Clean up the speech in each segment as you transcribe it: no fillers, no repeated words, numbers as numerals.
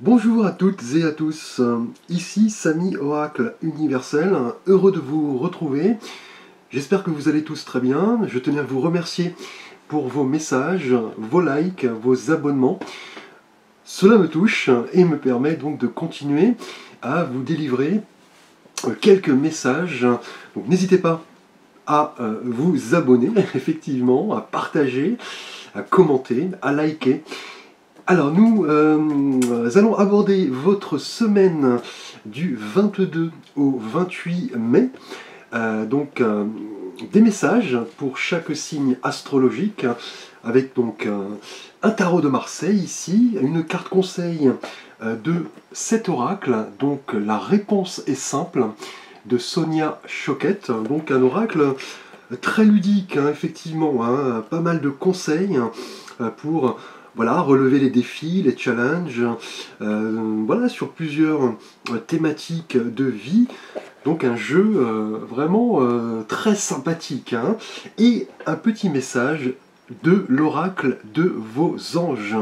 Bonjour à toutes et à tous, ici Samy Oracle Universel, heureux de vous retrouver. J'espère que vous allez tous très bien. Je tenais à vous remercier pour vos messages, vos likes, vos abonnements. Cela me touche et me permet donc de continuer à vous délivrer quelques messages. Donc n'hésitez pas à vous abonner, effectivement, à partager, à commenter, à liker. Alors nous allons aborder votre semaine du 22 au 28 mai, des messages pour chaque signe astrologique, avec donc un tarot de Marseille ici, une carte conseil de 7 oracles, donc la réponse est simple, de Sonia Choquette, donc un oracle très ludique, effectivement, pas mal de conseils pour relever les défis, les challenges, sur plusieurs thématiques de vie. Donc un jeu vraiment très sympathique. Et un petit message de l'oracle de vos anges.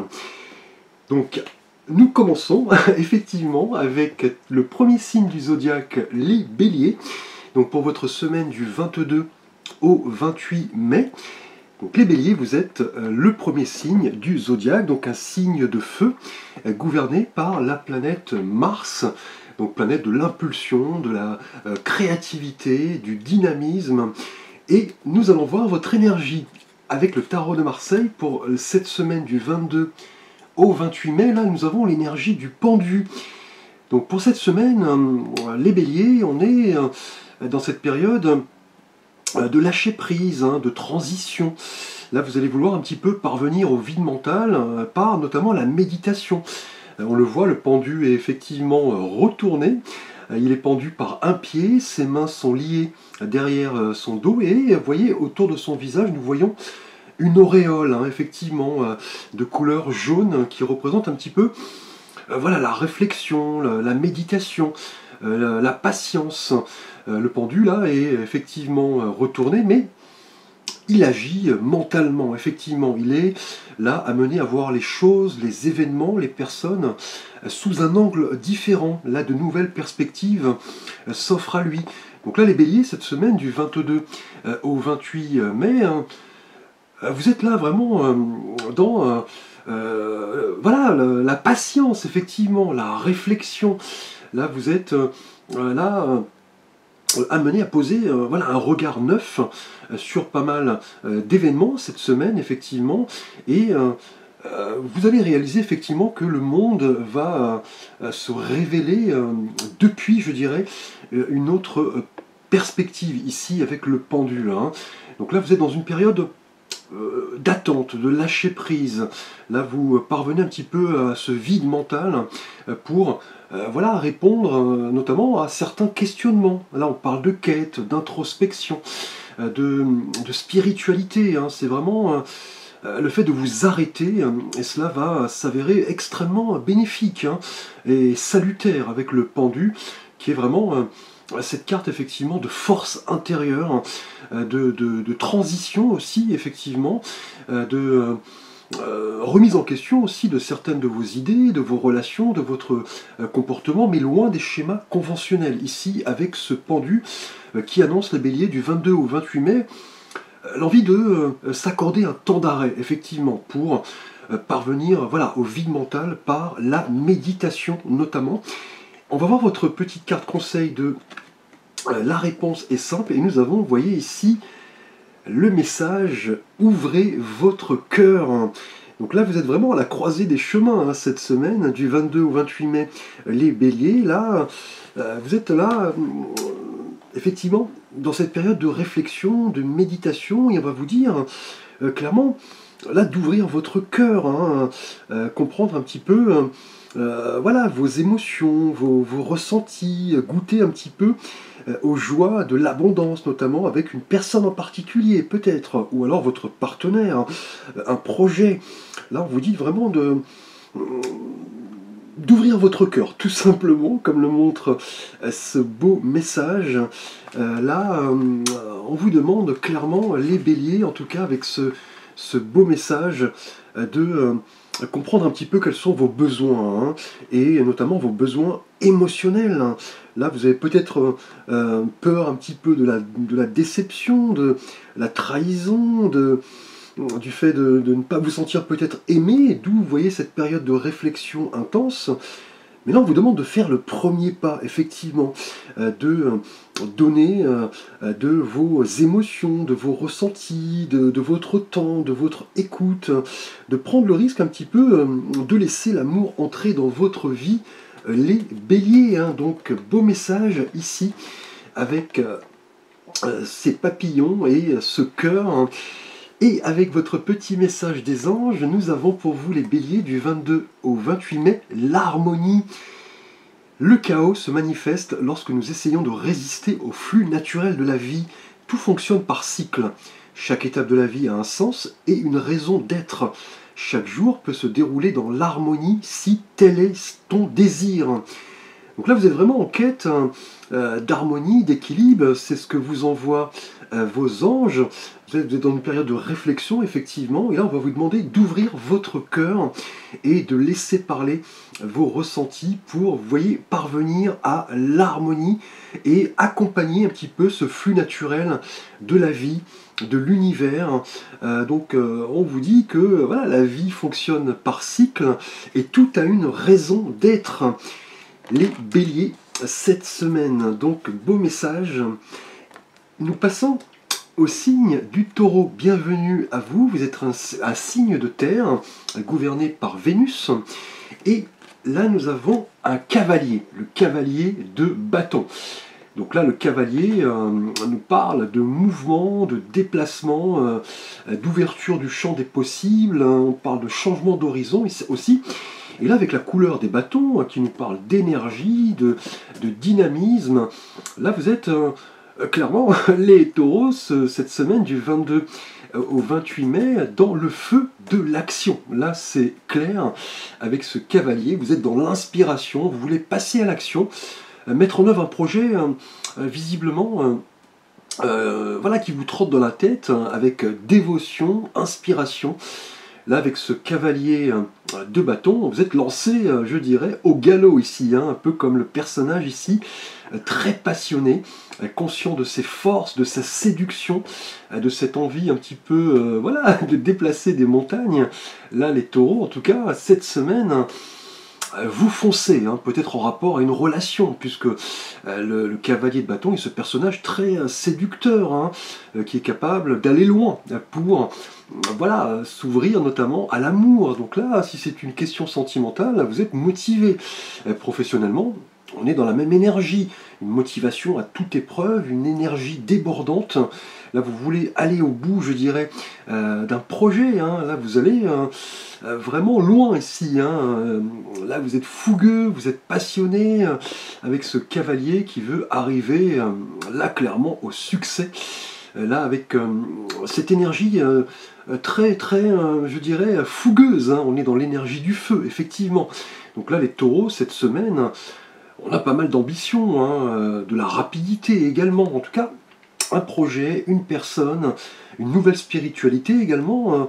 Donc nous commençons effectivement avec le premier signe du zodiaque, les béliers. Donc pour votre semaine du 22 au 28 mai. Donc les béliers, vous êtes le premier signe du zodiaque, donc un signe de feu, gouverné par la planète Mars, donc planète de l'impulsion, de la créativité, du dynamisme. Et nous allons voir votre énergie avec le tarot de Marseille pour cette semaine du 22 au 28 mai. Là, nous avons l'énergie du pendu. Donc pour cette semaine, les béliers, on est dans cette période de lâcher prise, de transition. Là, vous allez vouloir un petit peu parvenir au vide mental par notamment la méditation. On le voit, le pendu est effectivement retourné. Il est pendu par un pied, ses mains sont liées derrière son dos et vous voyez, autour de son visage, nous voyons une auréole, effectivement, de couleur jaune qui représente un petit peu la réflexion, la méditation, la patience. Le pendu là est effectivement retourné, mais il agit mentalement, effectivement. Il est là amené à voir les choses, les événements, les personnes sous un angle différent. Là, de nouvelles perspectives s'offrent à lui. Donc là, les béliers, cette semaine du 22 au 28 mai, vous êtes là vraiment dans la patience, effectivement, la réflexion. Là, vous êtes amené à poser un regard neuf sur pas mal d'événements cette semaine, effectivement, et vous allez réaliser effectivement que le monde va se révéler depuis, je dirais, une autre perspective ici avec le pendule. Donc là, vous êtes dans une période d'attente, de lâcher prise. Là, vous parvenez un petit peu à ce vide mental pour répondre notamment à certains questionnements. Là, on parle de quête, d'introspection, de spiritualité. C'est vraiment le fait de vous arrêter, et cela va s'avérer extrêmement bénéfique et salutaire avec le pendu, qui est vraiment cette carte effectivement de force intérieure, de transition aussi, effectivement, de remise en question aussi de certaines de vos idées, de vos relations, de votre comportement, mais loin des schémas conventionnels. Ici, avec ce pendu qui annonce les béliers du 22 au 28 mai, l'envie de s'accorder un temps d'arrêt, effectivement, pour parvenir au vide mental par la méditation notamment. On va voir votre petite carte conseil de la réponse est simple, et nous avons, vous voyez ici, le message « Ouvrez votre cœur ». Donc là, vous êtes vraiment à la croisée des chemins cette semaine, du 22 au 28 mai, les béliers. Là, vous êtes là, effectivement, dans cette période de réflexion, de méditation, et on va vous dire clairement, là, d'ouvrir votre cœur, comprendre un petit peu vos émotions, vos ressentis, goûter un petit peu aux joies de l'abondance, notamment avec une personne en particulier, peut-être, ou alors votre partenaire, un projet. Là, on vous dit vraiment d'ouvrir votre cœur, tout simplement, comme le montre ce beau message. On vous demande clairement, les béliers, en tout cas avec ce beau message, de comprendre un petit peu quels sont vos besoins, hein, et notamment vos besoins émotionnels, hein. Là, vous avez peut-être peur un petit peu de la déception, de la trahison, du fait de ne pas vous sentir peut-être aimé, d'où vous voyez cette période de réflexion intense. Mais là, on vous demande de faire le premier pas, effectivement, de donner de vos émotions, de vos ressentis, de votre temps, de votre écoute, de prendre le risque un petit peu de laisser l'amour entrer dans votre vie, les béliers, hein. Donc, beau message ici, avec ces papillons et ce cœur, hein. Et avec votre petit message des anges, nous avons pour vous les béliers du 22 au 28 mai, l'harmonie. Le chaos se manifeste lorsque nous essayons de résister au flux naturel de la vie. Tout fonctionne par cycle. Chaque étape de la vie a un sens et une raison d'être. Chaque jour peut se dérouler dans l'harmonie si tel est ton désir. Donc là, vous êtes vraiment en quête d'harmonie, d'équilibre. C'est ce que vous envoient vos anges. Vous êtes dans une période de réflexion, effectivement. Et là, on va vous demander d'ouvrir votre cœur et de laisser parler vos ressentis pour, vous voyez, parvenir à l'harmonie et accompagner un petit peu ce flux naturel de la vie, de l'univers. Donc on vous dit que voilà, la vie fonctionne par cycle et tout a une raison d'être. Les béliers, cette semaine, donc beau message. Nous passons au signe du taureau. Bienvenue à vous, vous êtes un signe de terre, gouverné par Vénus. Et là nous avons un cavalier, le cavalier de bâton. Donc là, le cavalier nous parle de mouvement, de déplacement, d'ouverture du champ des possibles, hein. On parle de changement d'horizon aussi. Et là, avec la couleur des bâtons, qui nous parle d'énergie, de dynamisme, là, vous êtes clairement, les taureaux, cette semaine du 22 au 28 mai, dans le feu de l'action. Là, c'est clair, avec ce cavalier, vous êtes dans l'inspiration, vous voulez passer à l'action, mettre en œuvre un projet, visiblement, voilà, qui vous trotte dans la tête, hein, avec dévotion, inspiration. Là, avec ce cavalier de bâton, vous êtes lancé, je dirais, au galop ici, hein, un peu comme le personnage ici, très passionné, conscient de ses forces, de sa séduction, de cette envie un petit peu, voilà, de déplacer des montagnes. Là, les taureaux, en tout cas, cette semaine, vous foncez, hein, peut-être en rapport à une relation, puisque le cavalier de bâton est ce personnage très séducteur, hein, qui est capable d'aller loin pour voilà, s'ouvrir notamment à l'amour. Donc là, si c'est une question sentimentale, vous êtes motivé. Professionnellement, on est dans la même énergie, une motivation à toute épreuve, une énergie débordante. Là, vous voulez aller au bout, je dirais, d'un projet, hein. Là, vous allez vraiment loin ici, hein. Là, vous êtes fougueux, vous êtes passionné, avec ce cavalier qui veut arriver, là, clairement, au succès. Là, avec cette énergie très, je dirais, fougueuse, hein. On est dans l'énergie du feu, effectivement. Donc là, les taureaux, cette semaine, on a pas mal d'ambition, hein, de la rapidité également, en tout cas. Un projet, une personne, une nouvelle spiritualité également,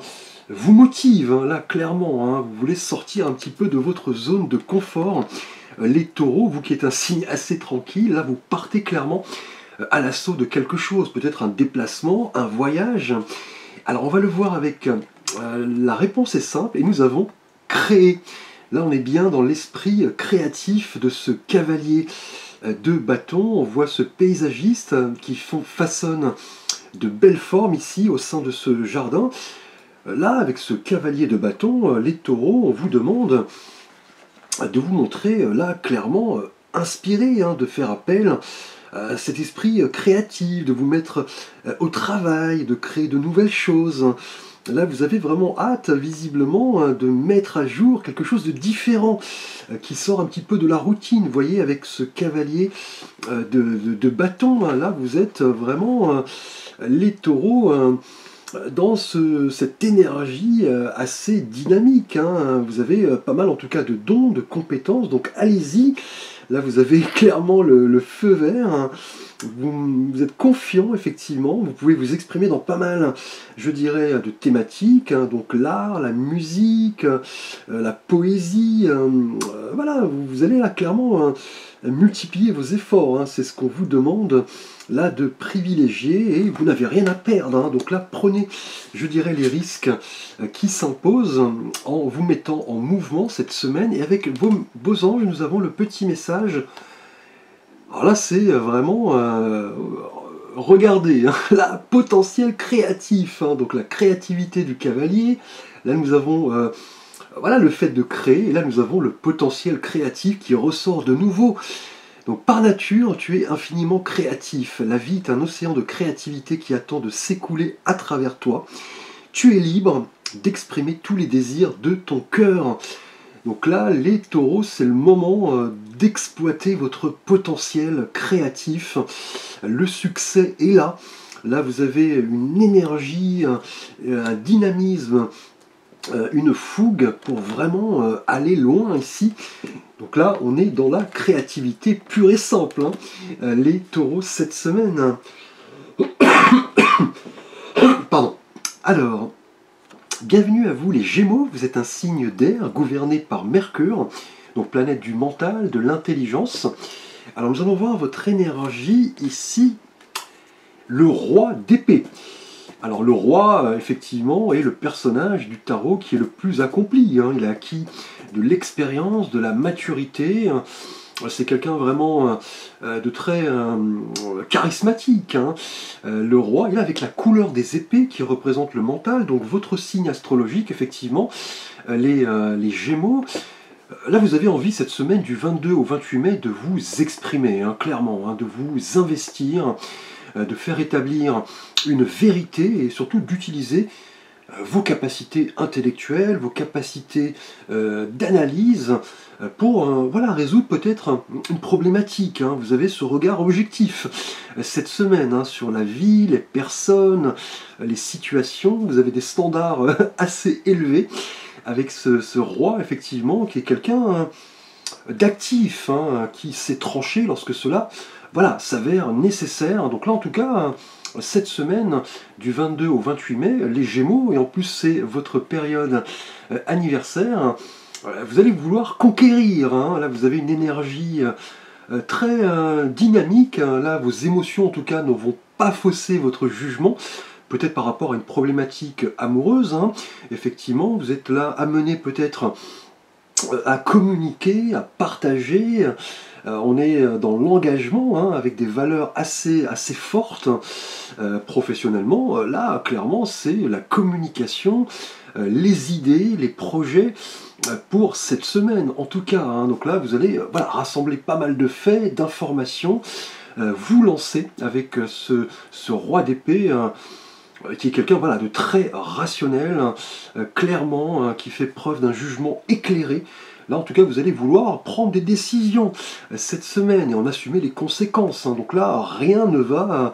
vous motive, hein, là clairement, hein, vous voulez sortir un petit peu de votre zone de confort. Les taureaux, vous qui êtes un signe assez tranquille, là vous partez clairement à l'assaut de quelque chose, peut-être un déplacement, un voyage. Alors on va le voir avec, la réponse est simple, et nous avons créé. Là on est bien dans l'esprit créatif de ce cavalier de bâton. On voit ce paysagiste qui façonne de belles formes ici au sein de ce jardin. Là, avec ce cavalier de bâton, les taureaux, on vous demande de vous montrer là clairement inspiré, hein, de faire appel à cet esprit créatif, de vous mettre au travail, de créer de nouvelles choses. Là, vous avez vraiment hâte, visiblement, de mettre à jour quelque chose de différent, qui sort un petit peu de la routine. Vous voyez, avec ce cavalier de bâton, là, vous êtes vraiment les taureaux dans cette énergie assez dynamique, hein. Vous avez pas mal en tout cas de dons, de compétences, donc allez-y. Là vous avez clairement le feu vert, hein. Vous êtes confiant effectivement, vous pouvez vous exprimer dans pas mal, je dirais, de thématiques, hein, donc l'art, la musique, la poésie, voilà, vous allez là clairement multiplier vos efforts, hein. C'est ce qu'on vous demande là de privilégier, et vous n'avez rien à perdre, hein. Donc là prenez, je dirais, les risques qui s'imposent en vous mettant en mouvement cette semaine, et avec vos beaux anges nous avons le petit message. Alors là c'est vraiment regardez, hein, la potentiel créatif, hein, donc la créativité du cavalier. Là nous avons voilà le fait de créer, et là nous avons le potentiel créatif qui ressort de nouveau. Donc par nature, tu es infiniment créatif. La vie est un océan de créativité qui attend de s'écouler à travers toi. Tu es libre d'exprimer tous les désirs de ton cœur. Donc là, les taureaux, c'est le moment d'exploiter votre potentiel créatif. Le succès est là. Là, vous avez une énergie, un dynamisme, une fougue pour vraiment aller loin ici. Donc là, on est dans la créativité pure et simple, hein, les taureaux cette semaine. Pardon. Alors, bienvenue à vous les Gémeaux, vous êtes un signe d'air gouverné par Mercure, donc planète du mental, de l'intelligence. Alors nous allons voir votre énergie ici, le roi d'épée. Alors le roi, effectivement, est le personnage du tarot qui est le plus accompli, hein. Il a acquis de l'expérience, de la maturité. C'est quelqu'un vraiment de très charismatique, hein. Le roi, il est avec la couleur des épées qui représente le mental, donc votre signe astrologique, effectivement, les Gémeaux. Là, vous avez envie cette semaine du 22 au 28 mai de vous exprimer, hein, clairement, hein, de vous investir, de faire établir une vérité et surtout d'utiliser vos capacités intellectuelles, vos capacités d'analyse pour voilà, résoudre peut-être une problématique, hein. Vous avez ce regard objectif cette semaine, hein, sur la vie, les personnes, les situations. Vous avez des standards assez élevés avec ce roi, effectivement, qui est quelqu'un d'actif, hein, qui sait trancher lorsque cela voilà, s'avère nécessaire. Donc là, en tout cas, cette semaine, du 22 au 28 mai, les Gémeaux, et en plus c'est votre période anniversaire, vous allez vouloir conquérir, hein. Là, vous avez une énergie très dynamique, hein. Là, vos émotions, en tout cas, ne vont pas fausser votre jugement, peut-être par rapport à une problématique amoureuse, hein. Effectivement, vous êtes là amené peut-être à communiquer, à partager. On est dans l'engagement, hein, avec des valeurs assez fortes professionnellement. Là, clairement, c'est la communication, les idées, les projets pour cette semaine, en tout cas, hein. Donc là, vous allez voilà, rassembler pas mal de faits, d'informations, vous lancer avec ce roi d'épée, qui est quelqu'un voilà, de très rationnel, clairement, qui fait preuve d'un jugement éclairé. Là, en tout cas, vous allez vouloir prendre des décisions cette semaine et en assumer les conséquences, hein. Donc là, rien ne va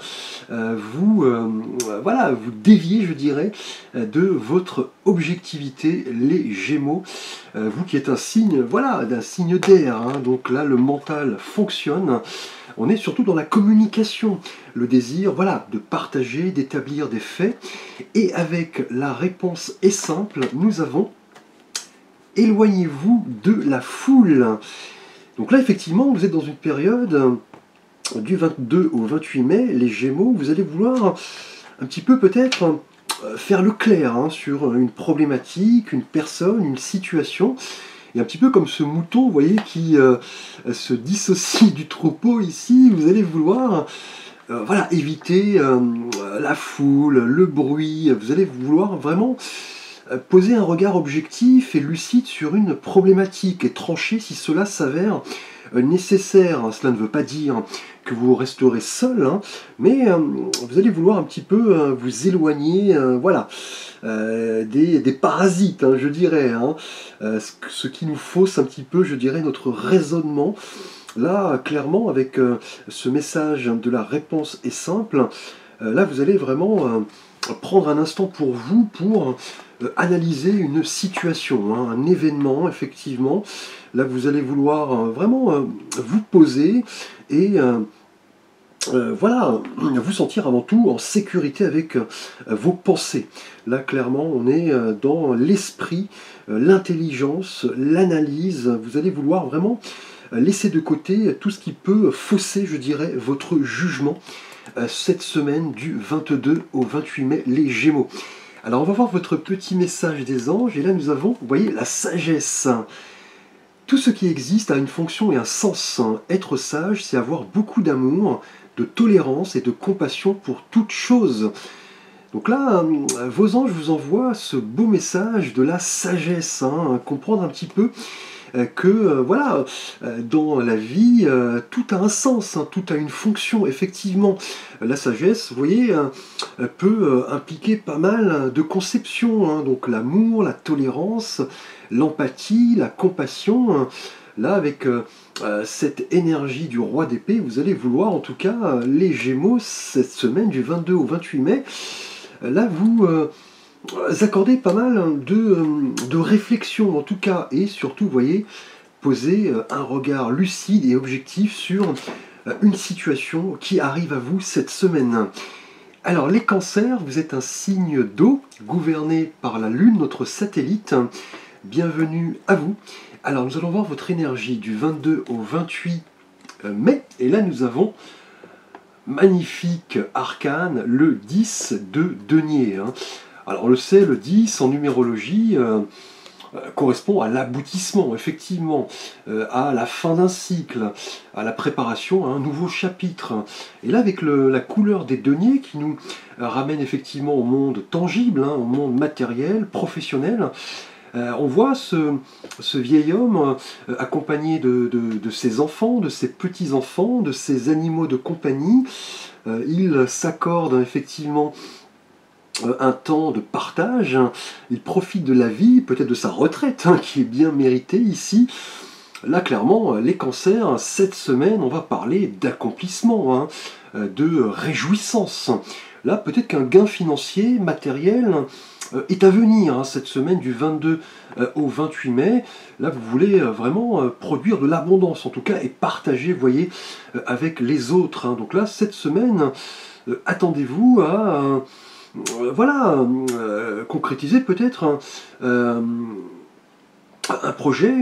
voilà, vous dévier, je dirais, de votre objectivité, les Gémeaux. Vous qui êtes un signe, voilà, d'un signe d'air, hein. Donc là, le mental fonctionne. On est surtout dans la communication, le désir, voilà, de partager, d'établir des faits. Et avec la réponse est simple, nous avons éloignez-vous de la foule. Donc là, effectivement, vous êtes dans une période du 22 au 28 mai, les Gémeaux, vous allez vouloir un petit peu peut-être faire le clair, hein, sur une problématique, une personne, une situation. Et un petit peu comme ce mouton, vous voyez, qui se dissocie du troupeau ici, vous allez vouloir voilà, éviter la foule, le bruit, vous allez vouloir vraiment poser un regard objectif et lucide sur une problématique et trancher si cela s'avère nécessaire. Cela ne veut pas dire que vous resterez seul, hein, mais vous allez vouloir un petit peu vous éloigner voilà, des parasites, hein, je dirais, hein, ce qui nous fausse un petit peu, je dirais, notre raisonnement. Là, clairement, avec ce message de la réponse est simple, là, vous allez vraiment prendre un instant pour vous, pour analyser une situation, hein, un événement, effectivement. Là, vous allez vouloir vraiment vous poser et voilà, vous sentir avant tout en sécurité avec vos pensées. Là, clairement, on est dans l'esprit, l'intelligence, l'analyse. Vous allez vouloir vraiment laisser de côté tout ce qui peut fausser, je dirais, votre jugement cette semaine du 22 au 28 mai, les Gémeaux. Alors, on va voir votre petit message des anges. Et là, nous avons, vous voyez, la sagesse. Tout ce qui existe a une fonction et un sens. Être sage, c'est avoir beaucoup d'amour, de tolérance et de compassion pour toute chose. Donc là, vos anges vous envoient ce beau message de la sagesse, hein, comprendre un petit peu que voilà, dans la vie, tout a un sens, hein, tout a une fonction. Effectivement, la sagesse, vous voyez, peut impliquer pas mal de conceptions, hein, donc l'amour, la tolérance, l'empathie, la compassion. Là, avec cette énergie du roi d'épée, vous allez vouloir, en tout cas, les Gémeaux, cette semaine du 22 au 28 mai, là, vous accordez pas mal de réflexion, en tout cas, et surtout, vous voyez, poser un regard lucide et objectif sur une situation qui arrive à vous cette semaine. Alors, les cancers, vous êtes un signe d'eau, gouverné par la Lune, notre satellite. Bienvenue à vous. Alors, nous allons voir votre énergie du 22 au 28 mai. Et là, nous avons magnifique arcane, le 10 de denier. Hein. Alors, on le sait, le 10 en numérologie correspond à l'aboutissement, effectivement, à la fin d'un cycle, à la préparation à un nouveau chapitre. Et là, avec la couleur des deniers qui nous ramène effectivement au monde tangible, hein, au monde matériel, professionnel, on voit ce vieil homme accompagné de ses enfants, de ses petits-enfants, de ses animaux de compagnie. Il s'accorde effectivement un temps de partage, il profite de la vie, peut-être de sa retraite, hein, qui est bien méritée ici. Là, clairement, les cancers, cette semaine, on va parler d'accomplissement, hein, de réjouissance. Là, peut-être qu'un gain financier, matériel, est à venir, hein, cette semaine du 22 au 28 mai. Là, vous voulez vraiment produire de l'abondance, en tout cas, et partager, vous voyez, avec les autres. Hein. Donc là, cette semaine, attendez-vous à... voilà, concrétiser peut-être un projet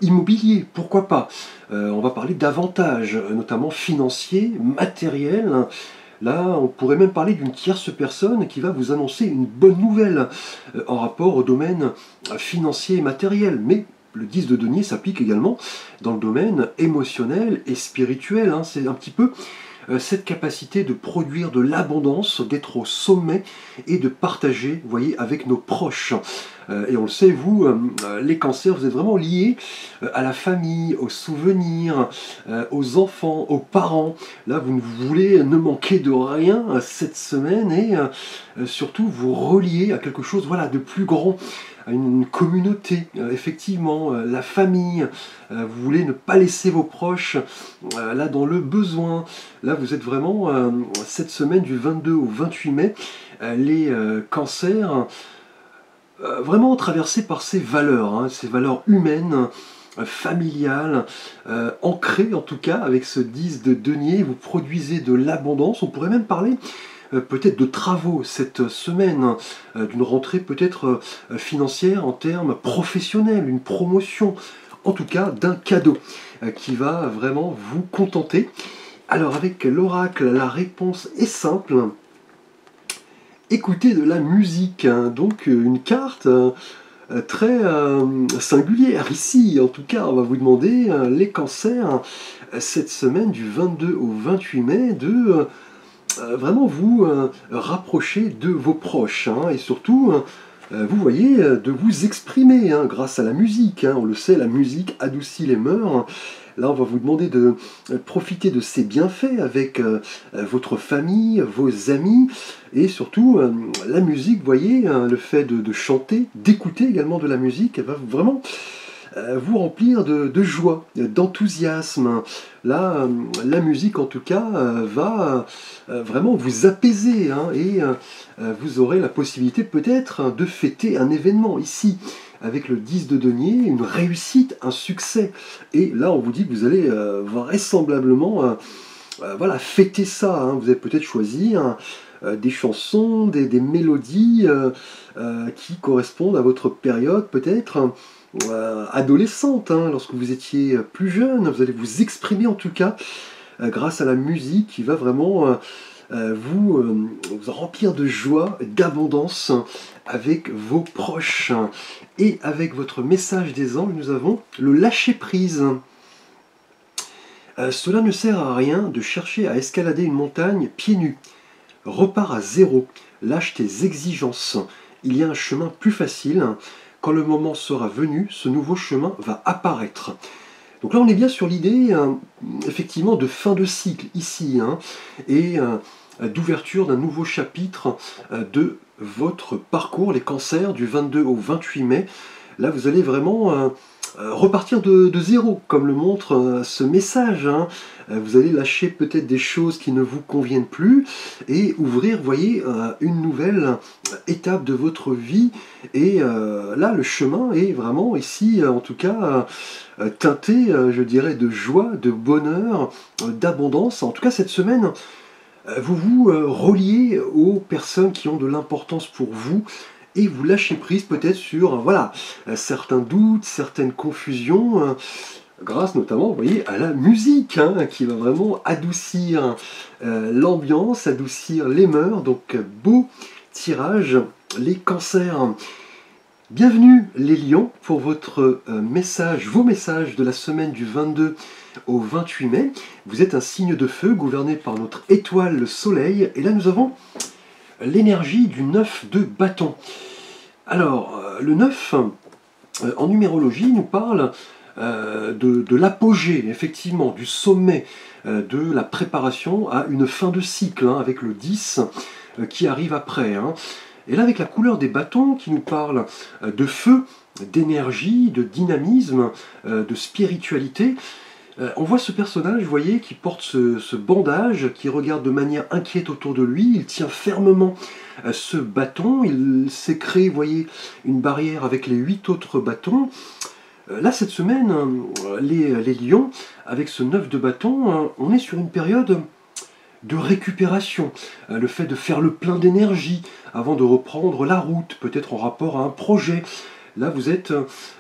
immobilier, pourquoi pas. On va parler d'avantages, notamment financiers, matériels. Là, on pourrait même parler d'une tierce personne qui va vous annoncer une bonne nouvelle en rapport au domaine financier et matériel. Mais le 10 de denier s'applique également dans le domaine émotionnel et spirituel. Hein. C'est un petit peu cette capacité de produire de l'abondance, d'être au sommet et de partager, vous voyez, avec nos proches. Et on le sait, vous, les cancers, vous êtes vraiment liés à la famille, aux souvenirs, aux enfants, aux parents. Là, vous ne voulez ne manquer de rien cette semaine et surtout vous relier à quelque chose, voilà, de plus grand, à une communauté, effectivement, la famille. Vous voulez ne pas laisser vos proches là dans le besoin. Là, vous êtes vraiment, cette semaine du 22 au 28 mai, les cancers, vraiment traversés par ces valeurs, hein, ces valeurs humaines, familiales, ancrées en tout cas avec ce 10 de denier. Vous produisez de l'abondance. On pourrait même parler peut-être de travaux cette semaine, d'une rentrée peut-être financière en termes professionnels, une promotion, en tout cas d'un cadeau qui va vraiment vous contenter. Alors avec l'oracle, la réponse est simple. Écoutez de la musique, hein, donc une carte très singulière ici. En tout cas, on va vous demander, les cancers, cette semaine du 22 au 28 mai, de vraiment vous rapprocher de vos proches, hein, et surtout, vous voyez, de vous exprimer hein, grâce à la musique. Hein. On le sait, la musique adoucit les mœurs. Là, on va vous demander de profiter de ces bienfaits avec votre famille, vos amis, et surtout, la musique, vous voyez, le fait de chanter, d'écouter également de la musique, elle va vraiment vous remplir de joie, d'enthousiasme. Là, la musique en tout cas va vraiment vous apaiser, hein, et vous aurez la possibilité peut-être de fêter un événement ici avec le 10 de denier, une réussite, un succès. Et là, on vous dit que vous allez vraisemblablement voilà, fêter ça, hein. Vous avez peut-être choisi des chansons, des mélodies qui correspondent à votre période peut-être adolescente, hein, lorsque vous étiez plus jeune. Vous allez vous exprimer en tout cas grâce à la musique qui va vraiment vous remplir de joie, d'abondance avec vos proches. Et avec votre message des anges, nous avons le lâcher-prise. Cela ne sert à rien de chercher à escalader une montagne pieds nus. Repars à zéro, lâche tes exigences. Il y a un chemin plus facile. Quand le moment sera venu, ce nouveau chemin va apparaître. Donc là, on est bien sur l'idée, effectivement, de fin de cycle ici, hein, et d'ouverture d'un nouveau chapitre de votre parcours, les cancers, du 22 au 28 mai. Là, vous allez vraiment repartir de zéro, comme le montre ce message, hein. Vous allez lâcher peut-être des choses qui ne vous conviennent plus et ouvrir, vous voyez, une nouvelle étape de votre vie. Et là, le chemin est vraiment ici, en tout cas, teinté, je dirais, de joie, de bonheur, d'abondance. En tout cas, cette semaine, vous vous reliez aux personnes qui ont de l'importance pour vous, et vous lâchez prise peut-être sur voilà, certains doutes, certaines confusions, grâce notamment, vous voyez, à la musique, hein, qui va vraiment adoucir l'ambiance, adoucir les mœurs. Donc beau tirage, les cancers. Bienvenue les lions pour votre message, vos messages de la semaine du 22 au 28 mai. Vous êtes un signe de feu gouverné par notre étoile, le soleil. Et là nous avons l'énergie du 9 de bâton. Alors, le 9, en numérologie, nous parle de l'apogée, effectivement, du sommet, de la préparation à une fin de cycle, hein, avec le 10 qui arrive après, hein. Et là, avec la couleur des bâtons qui nous parle de feu, d'énergie, de dynamisme, de spiritualité, on voit ce personnage, vous voyez, qui porte ce bandage, qui regarde de manière inquiète autour de lui. Il tient fermement ce bâton. Il s'est créé, vous voyez, une barrière avec les 8 autres bâtons. Là, cette semaine, les lions, avec ce 9 de bâton, on est sur une période de récupération. Le fait de faire le plein d'énergie avant de reprendre la route, peut-être en rapport à un projet. Là, vous êtes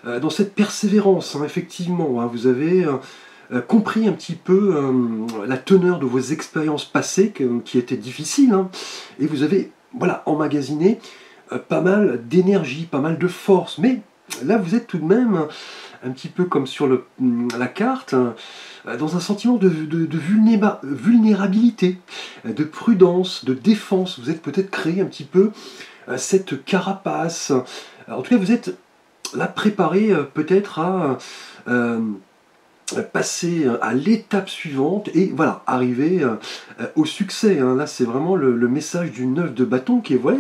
dans cette persévérance, hein, effectivement. Hein, vous avez compris un petit peu la teneur de vos expériences passées qui étaient difficiles, hein, et vous avez voilà, emmagasiné pas mal d'énergie, pas mal de force, mais là vous êtes tout de même un petit peu comme sur la carte, dans un sentiment de vulnérabilité, de prudence, de défense. Vous êtes peut-être créé un petit peu cette carapace. En tout cas, vous êtes là préparé peut-être à passer à l'étape suivante et voilà, arriver au succès, hein. Là, c'est vraiment le message du 9 de bâton qui est, voilà,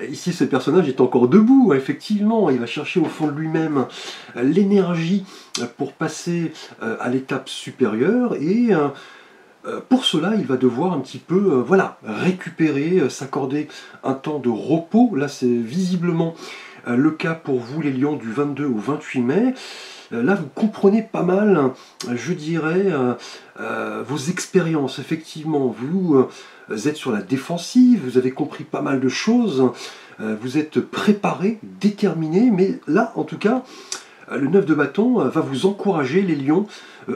ici ce personnage est encore debout, effectivement, il va chercher au fond de lui-même l'énergie pour passer à l'étape supérieure et pour cela, il va devoir un petit peu voilà, récupérer, s'accorder un temps de repos. Là, c'est visiblement le cas pour vous, les lions, du 22 au 28 mai. Là, vous comprenez pas mal, je dirais, vos expériences. Effectivement, vous êtes sur la défensive, vous avez compris pas mal de choses, vous êtes préparé, déterminé, mais là, en tout cas, le 9 de bâton va vous encourager, les lions,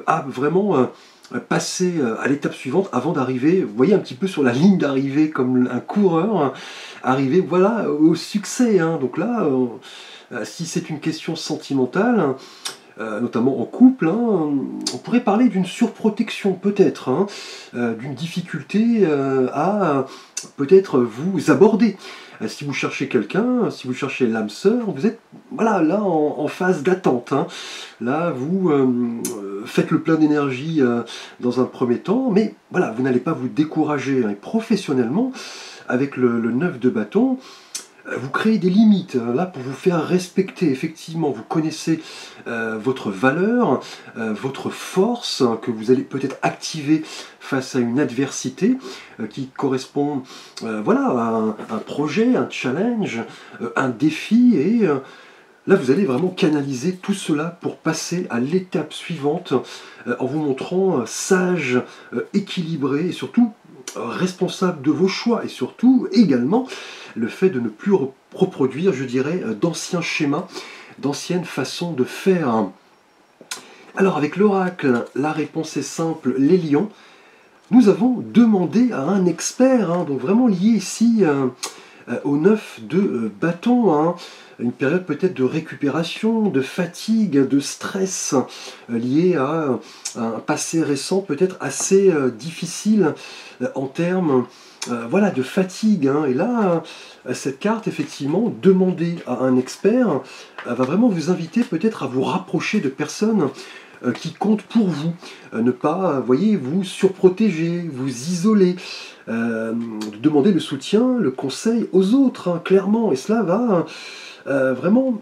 à vraiment passer à l'étape suivante avant d'arriver, vous voyez, un petit peu sur la ligne d'arrivée, comme un coureur, arriver voilà, au succès, hein. Donc là, si c'est une question sentimentale, notamment en couple, hein, on pourrait parler d'une surprotection peut-être, hein, d'une difficulté à peut-être vous aborder. Si vous cherchez quelqu'un, si vous cherchez l'âme sœur, vous êtes voilà, là en phase d'attente, hein. Là, vous faites le plein d'énergie dans un premier temps, mais voilà, vous n'allez pas vous décourager, hein. Et professionnellement, avec le 9 de bâton, Vous créez des limites, là, pour vous faire respecter. Effectivement, vous connaissez votre valeur, votre force, que vous allez peut-être activer face à une adversité qui correspond voilà, à un projet, un challenge, un défi. Et là, vous allez vraiment canaliser tout cela pour passer à l'étape suivante en vous montrant sage, équilibré et surtout responsable de vos choix. Et surtout, également, le fait de ne plus reproduire, je dirais, d'anciens schémas, d'anciennes façons de faire. Alors avec l'oracle, la réponse est simple, les lions. Nous avons demandé à un expert, donc vraiment lié ici au 9 de bâton, une période peut-être de récupération, de fatigue, de stress, lié à un passé récent peut-être assez difficile en termes voilà, de fatigue. Et là, cette carte, effectivement, demander à un expert, va vraiment vous inviter peut-être à vous rapprocher de personnes qui comptent pour vous. Ne pas, voyez, vous surprotéger, vous isoler, demander le soutien, le conseil aux autres, clairement. Et cela va vraiment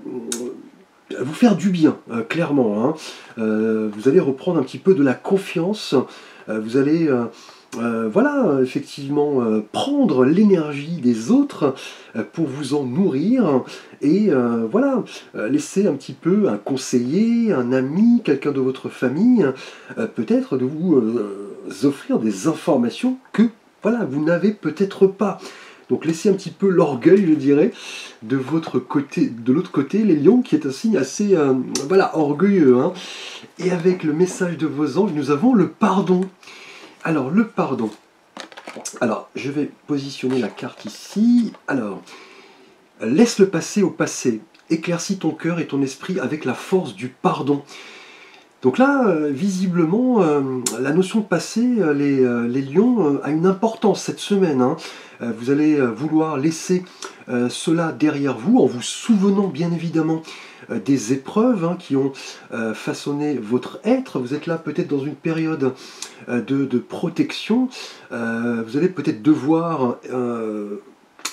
vous faire du bien, clairement. Vous allez reprendre un petit peu de la confiance, vous allez voilà, effectivement, prendre l'énergie des autres pour vous en nourrir et voilà, laisser un petit peu un conseiller, un ami, quelqu'un de votre famille, peut-être de vous offrir des informations que voilà, vous n'avez peut-être pas. Donc laissez un petit peu l'orgueil, je dirais, de votre côté, de l'autre côté, les lions, qui est un signe assez voilà, orgueilleux. Et avec le message de vos anges, nous avons le pardon. Alors, le pardon. Alors, je vais positionner la carte ici. Alors, laisse le passé au passé. Éclaircis ton cœur et ton esprit avec la force du pardon. Donc là, visiblement, la notion de passé, les lions, a une importance cette semaine. Vous allez vouloir laisser cela derrière vous, en vous souvenant bien évidemment des épreuves qui ont façonné votre être. Vous êtes là peut-être dans une période de protection. Vous allez peut-être devoir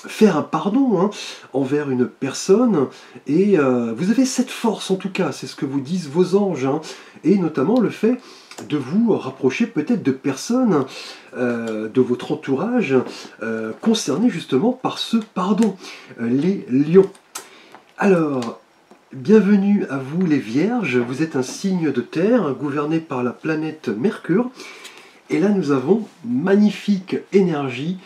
faire un pardon envers une personne, et vous avez cette force en tout cas, c'est ce que vous disent vos anges, et notamment le fait de vous rapprocher peut-être de personnes de votre entourage concernées justement par ce pardon, les lions. Alors, bienvenue à vous les vierges, vous êtes un signe de terre gouverné par la planète Mercure, et là nous avons magnifique énergie,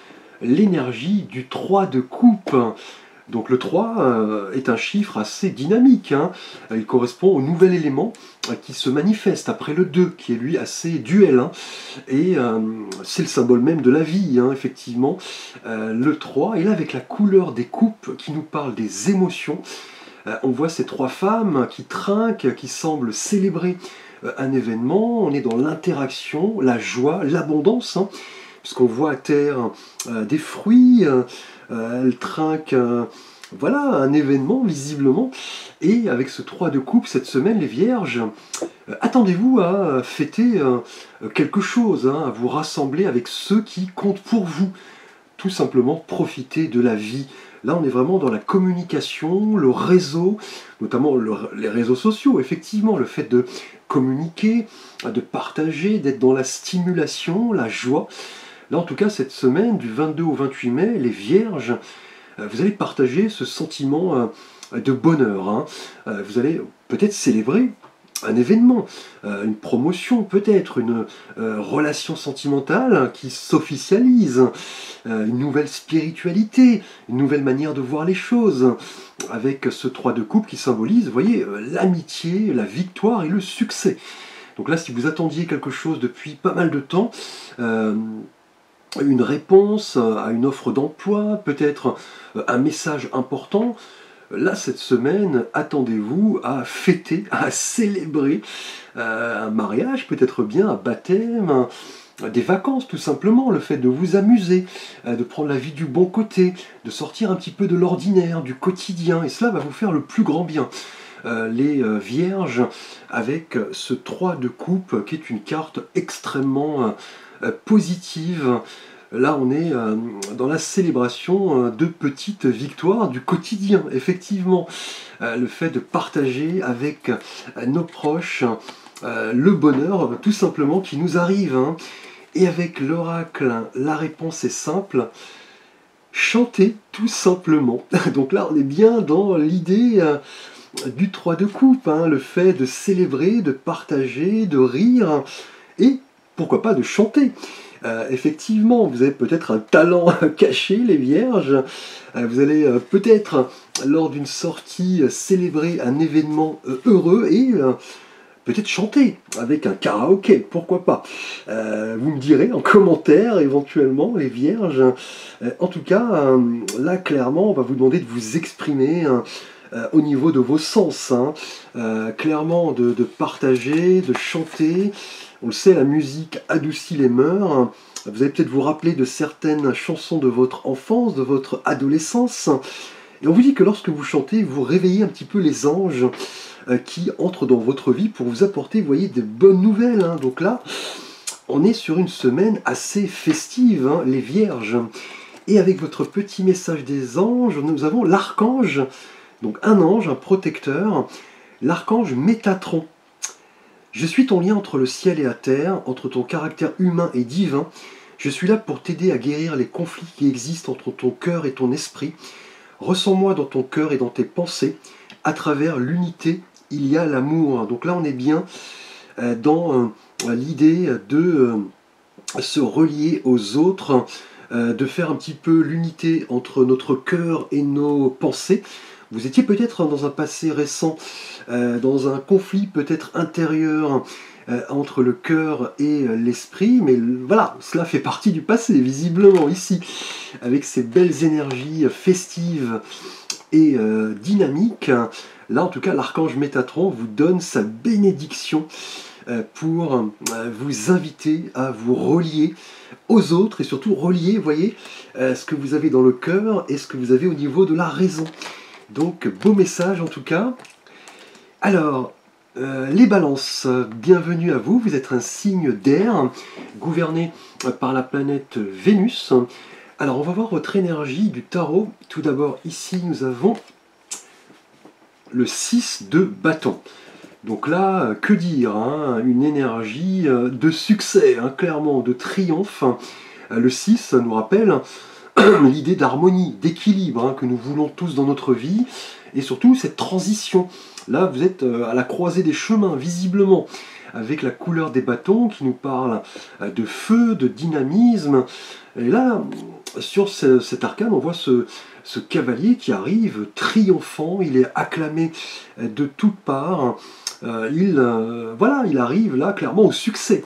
l'énergie du 3 de coupe. Donc le 3 est un chiffre assez dynamique, il correspond au nouvel élément qui se manifeste après le 2, qui est lui assez duel, et c'est le symbole même de la vie, effectivement, le 3, et là avec la couleur des coupes qui nous parle des émotions, on voit ces trois femmes qui trinquent, qui semblent célébrer un événement, on est dans l'interaction, la joie, l'abondance, puisqu'on voit à terre des fruits, elle trinque voilà, un événement visiblement, et avec ce 3 de coupe cette semaine, les vierges, attendez-vous à fêter quelque chose, à vous rassembler avec ceux qui comptent pour vous, tout simplement profiter de la vie. Là, on est vraiment dans la communication, le réseau, notamment les réseaux sociaux, effectivement, le fait de communiquer, de partager, d'être dans la stimulation, la joie. Là, en tout cas, cette semaine, du 22 au 28 mai, les vierges, vous allez partager ce sentiment de bonheur. Vous allez peut-être célébrer un événement, une promotion peut-être, une relation sentimentale qui s'officialise, une nouvelle spiritualité, une nouvelle manière de voir les choses, avec ce 3 de coupe qui symbolise, vous voyez, l'amitié, la victoire et le succès. Donc là, si vous attendiez quelque chose depuis pas mal de temps, une réponse à une offre d'emploi, peut-être un message important, là, cette semaine, attendez-vous à fêter, à célébrer un mariage, peut-être bien un baptême, des vacances tout simplement, le fait de vous amuser, de prendre la vie du bon côté, de sortir un petit peu de l'ordinaire, du quotidien, et cela va vous faire le plus grand bien. Les vierges, avec ce 3 de coupe, qui est une carte extrêmement positive, Là, on est dans la célébration de petites victoires du quotidien, effectivement. Le fait de partager avec nos proches le bonheur, tout simplement, qui nous arrive, hein. Et avec l'oracle, la réponse est simple. Chanter, tout simplement. Donc là, on est bien dans l'idée du 3 de coupe, hein, le fait de célébrer, de partager, de rire, et pourquoi pas de chanter. Effectivement, vous avez peut-être un talent caché, les vierges. Vous allez peut-être, lors d'une sortie, célébrer un événement heureux et peut-être chanter avec un karaoké, pourquoi pas. Vous me direz en commentaire, éventuellement, les vierges. En tout cas, là, clairement, on va vous demander de vous exprimer au niveau de vos sens, hein. Clairement, de partager, de chanter. On le sait, la musique adoucit les mœurs. Vous allez peut-être vous rappeler de certaines chansons de votre enfance, de votre adolescence. Et on vous dit que lorsque vous chantez, vous réveillez un petit peu les anges qui entrent dans votre vie pour vous apporter, vous voyez, des bonnes nouvelles, hein. Donc là, on est sur une semaine assez festive, hein, les vierges. Et avec votre petit message des anges, nous avons l'archange, donc un ange, un protecteur, l'archange Métatron. Je suis ton lien entre le ciel et la terre, entre ton caractère humain et divin. Je suis là pour t'aider à guérir les conflits qui existent entre ton cœur et ton esprit. Ressens-moi dans ton cœur et dans tes pensées. À travers l'unité, il y a l'amour. Donc là, on est bien dans l'idée de se relier aux autres, de faire un petit peu l'unité entre notre cœur et nos pensées. Vous étiez peut-être dans un passé récent, dans un conflit peut-être intérieur entre le cœur et l'esprit, mais voilà, cela fait partie du passé, visiblement, ici, avec ces belles énergies festives et dynamiques. Là, en tout cas, l'archange Métatron vous donne sa bénédiction pour vous inviter à vous relier aux autres et surtout relier, vous voyez, ce que vous avez dans le cœur et ce que vous avez au niveau de la raison. Donc, beau message en tout cas. Alors, les balances, bienvenue à vous. Vous êtes un signe d'air, gouverné par la planète Vénus. Alors, on va voir votre énergie du tarot. Tout d'abord, ici, nous avons le 6 de bâton. Donc là, que dire, hein, une énergie de succès, hein, clairement, de triomphe. Le 6 nous rappelle l'idée d'harmonie, d'équilibre, hein, que nous voulons tous dans notre vie, et surtout cette transition. Là, vous êtes à la croisée des chemins, visiblement, avec la couleur des bâtons qui nous parle de feu, de dynamisme. Et là, sur cet arcane, on voit ce cavalier qui arrive triomphant, il est acclamé de toutes parts. Voilà, il arrive là clairement au succès.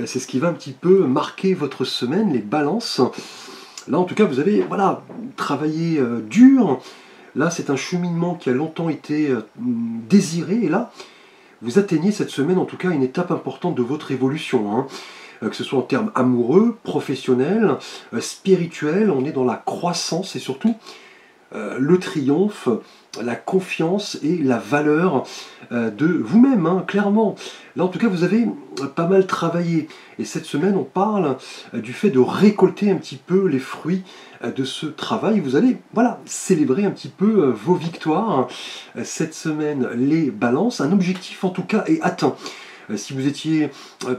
C'est ce qui va un petit peu marquer votre semaine, les balances. Là, en tout cas, vous avez travaillé dur. Là, c'est un cheminement qui a longtemps été désiré. Et là, vous atteignez cette semaine, en tout cas, une étape importante de votre évolution, hein. Que ce soit en termes amoureux, professionnels, spirituels. On est dans la croissance et surtout le triomphe, la confiance et la valeur de vous-même, hein, clairement. Là, en tout cas, vous avez pas mal travaillé. Et cette semaine, on parle du fait de récolter un petit peu les fruits de ce travail. Vous allez, voilà, célébrer un petit peu vos victoires. Cette semaine, les balances. Un objectif, en tout cas, est atteint. Si vous étiez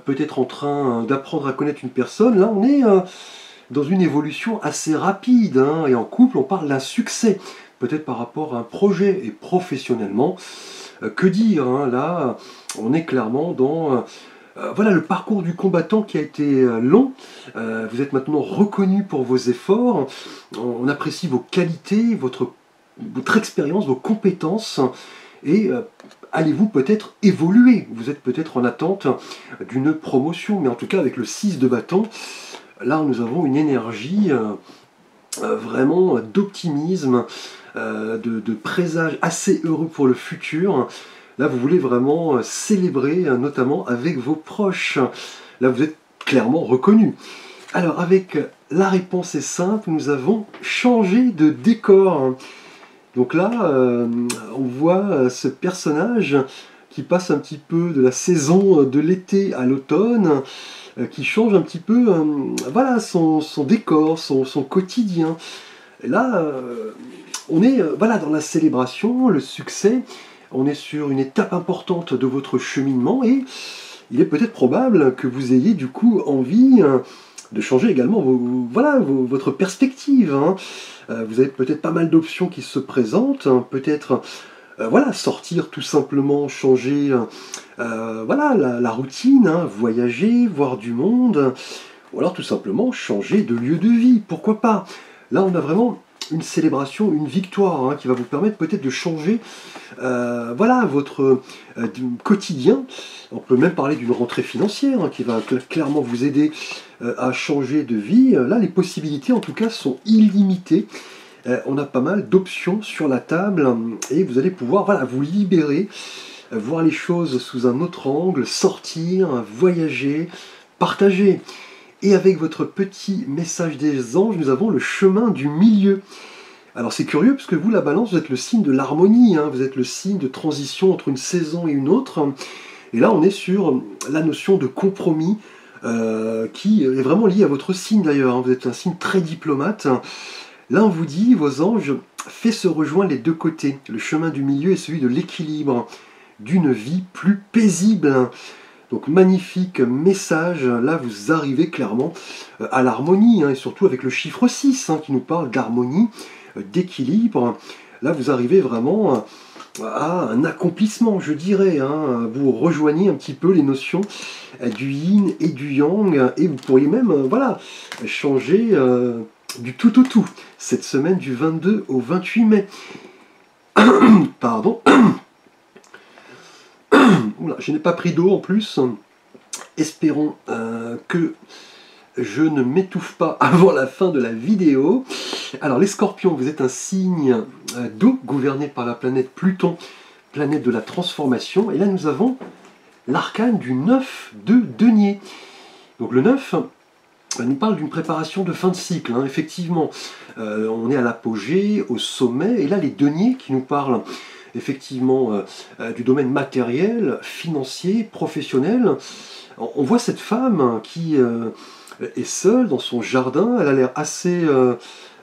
peut-être en train d'apprendre à connaître une personne, là, on est dans une évolution assez rapide, hein, et en couple, on parle d'un succès, peut-être par rapport à un projet, et professionnellement, que dire, hein, là, on est clairement dans voilà, le parcours du combattant qui a été long. Vous êtes maintenant reconnu pour vos efforts, on apprécie vos qualités, votre expérience, vos compétences, et allez-vous peut-être évoluer, vous êtes peut-être en attente d'une promotion, mais en tout cas avec le 6 de bâton, là, nous avons une énergie vraiment d'optimisme, de présage assez heureux pour le futur. Là, vous voulez vraiment célébrer, notamment avec vos proches. Là, vous êtes clairement reconnu. Alors, avec la réponse est simple, nous avons changé de décor. Donc là, on voit ce personnage qui passe un petit peu de la saison de l'été à l'automne, qui change un petit peu voilà, son décor, son quotidien. Et là, on est voilà, dans la célébration, le succès, on est sur une étape importante de votre cheminement et il est peut-être probable que vous ayez du coup envie de changer également voilà, votre perspective. Hein. Vous avez peut-être pas mal d'options qui se présentent, hein. Peut-être voilà, sortir tout simplement, changer voilà, la routine, hein, voyager, voir du monde, ou alors tout simplement changer de lieu de vie, pourquoi pas. Là on a vraiment une célébration, une victoire hein, qui va vous permettre peut-être de changer voilà, votre quotidien. On peut même parler d'une rentrée financière hein, qui va clairement vous aider à changer de vie. Là les possibilités en tout cas sont illimitées. On a pas mal d'options sur la table et vous allez pouvoir voilà, vous libérer, voir les choses sous un autre angle, sortir, voyager, partager. Et avec votre petit message des anges, nous avons le chemin du milieu. Alors c'est curieux parce que vous, la balance, vous êtes le signe de l'harmonie, hein, vous êtes le signe de transition entre une saison et une autre. Et là on est sur la notion de compromis qui est vraiment liée à votre signe d'ailleurs, hein. Vous êtes un signe très diplomate. Là, on vous dit, vos anges, fait se rejoindre les deux côtés. Le chemin du milieu est celui de l'équilibre, d'une vie plus paisible. Donc, magnifique message. Là, vous arrivez clairement à l'harmonie, hein, et surtout avec le chiffre 6, hein, qui nous parle d'harmonie, d'équilibre. Là, vous arrivez vraiment à un accomplissement, je dirais. Hein. Vous rejoignez un petit peu les notions du yin et du yang, et vous pourriez même, voilà, changer du tout au tout, cette semaine du 22 au 28 mai. Pardon. Oula, je n'ai pas pris d'eau en plus. Espérons que je ne m'étouffe pas avant la fin de la vidéo. Alors les scorpions, vous êtes un signe d'eau gouverné par la planète Pluton, planète de la transformation. Et là nous avons l'arcane du 9 de denier. Donc le 9... ça nous parle d'une préparation de fin de cycle, hein, effectivement. On est à l'apogée, au sommet, et là les deniers qui nous parlent effectivement du domaine matériel, financier, professionnel. On voit cette femme qui est seule dans son jardin, elle a l'air assez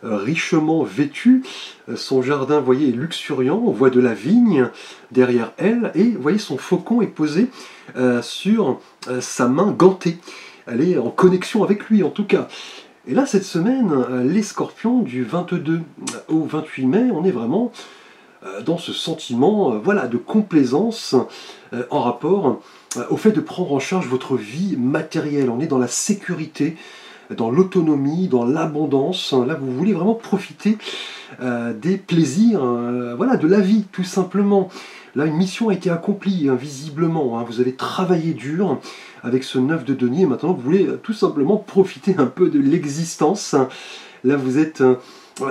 richement vêtue. Son jardin, vous voyez, est luxuriant, on voit de la vigne derrière elle, et vous voyez son faucon est posé sur sa main gantée. Elle est en connexion avec lui en tout cas. Et là cette semaine, les scorpions du 22 au 28 mai, on est vraiment dans ce sentiment voilà, de complaisance en rapport au fait de prendre en charge votre vie matérielle. On est dans la sécurité, dans l'autonomie, dans l'abondance. Là vous voulez vraiment profiter des plaisirs voilà, de la vie tout simplement. Là une mission a été accomplie hein, visiblement. Hein. Vous avez travaillé dur avec ce 9 de denier, maintenant vous voulez tout simplement profiter un peu de l'existence. Là vous êtes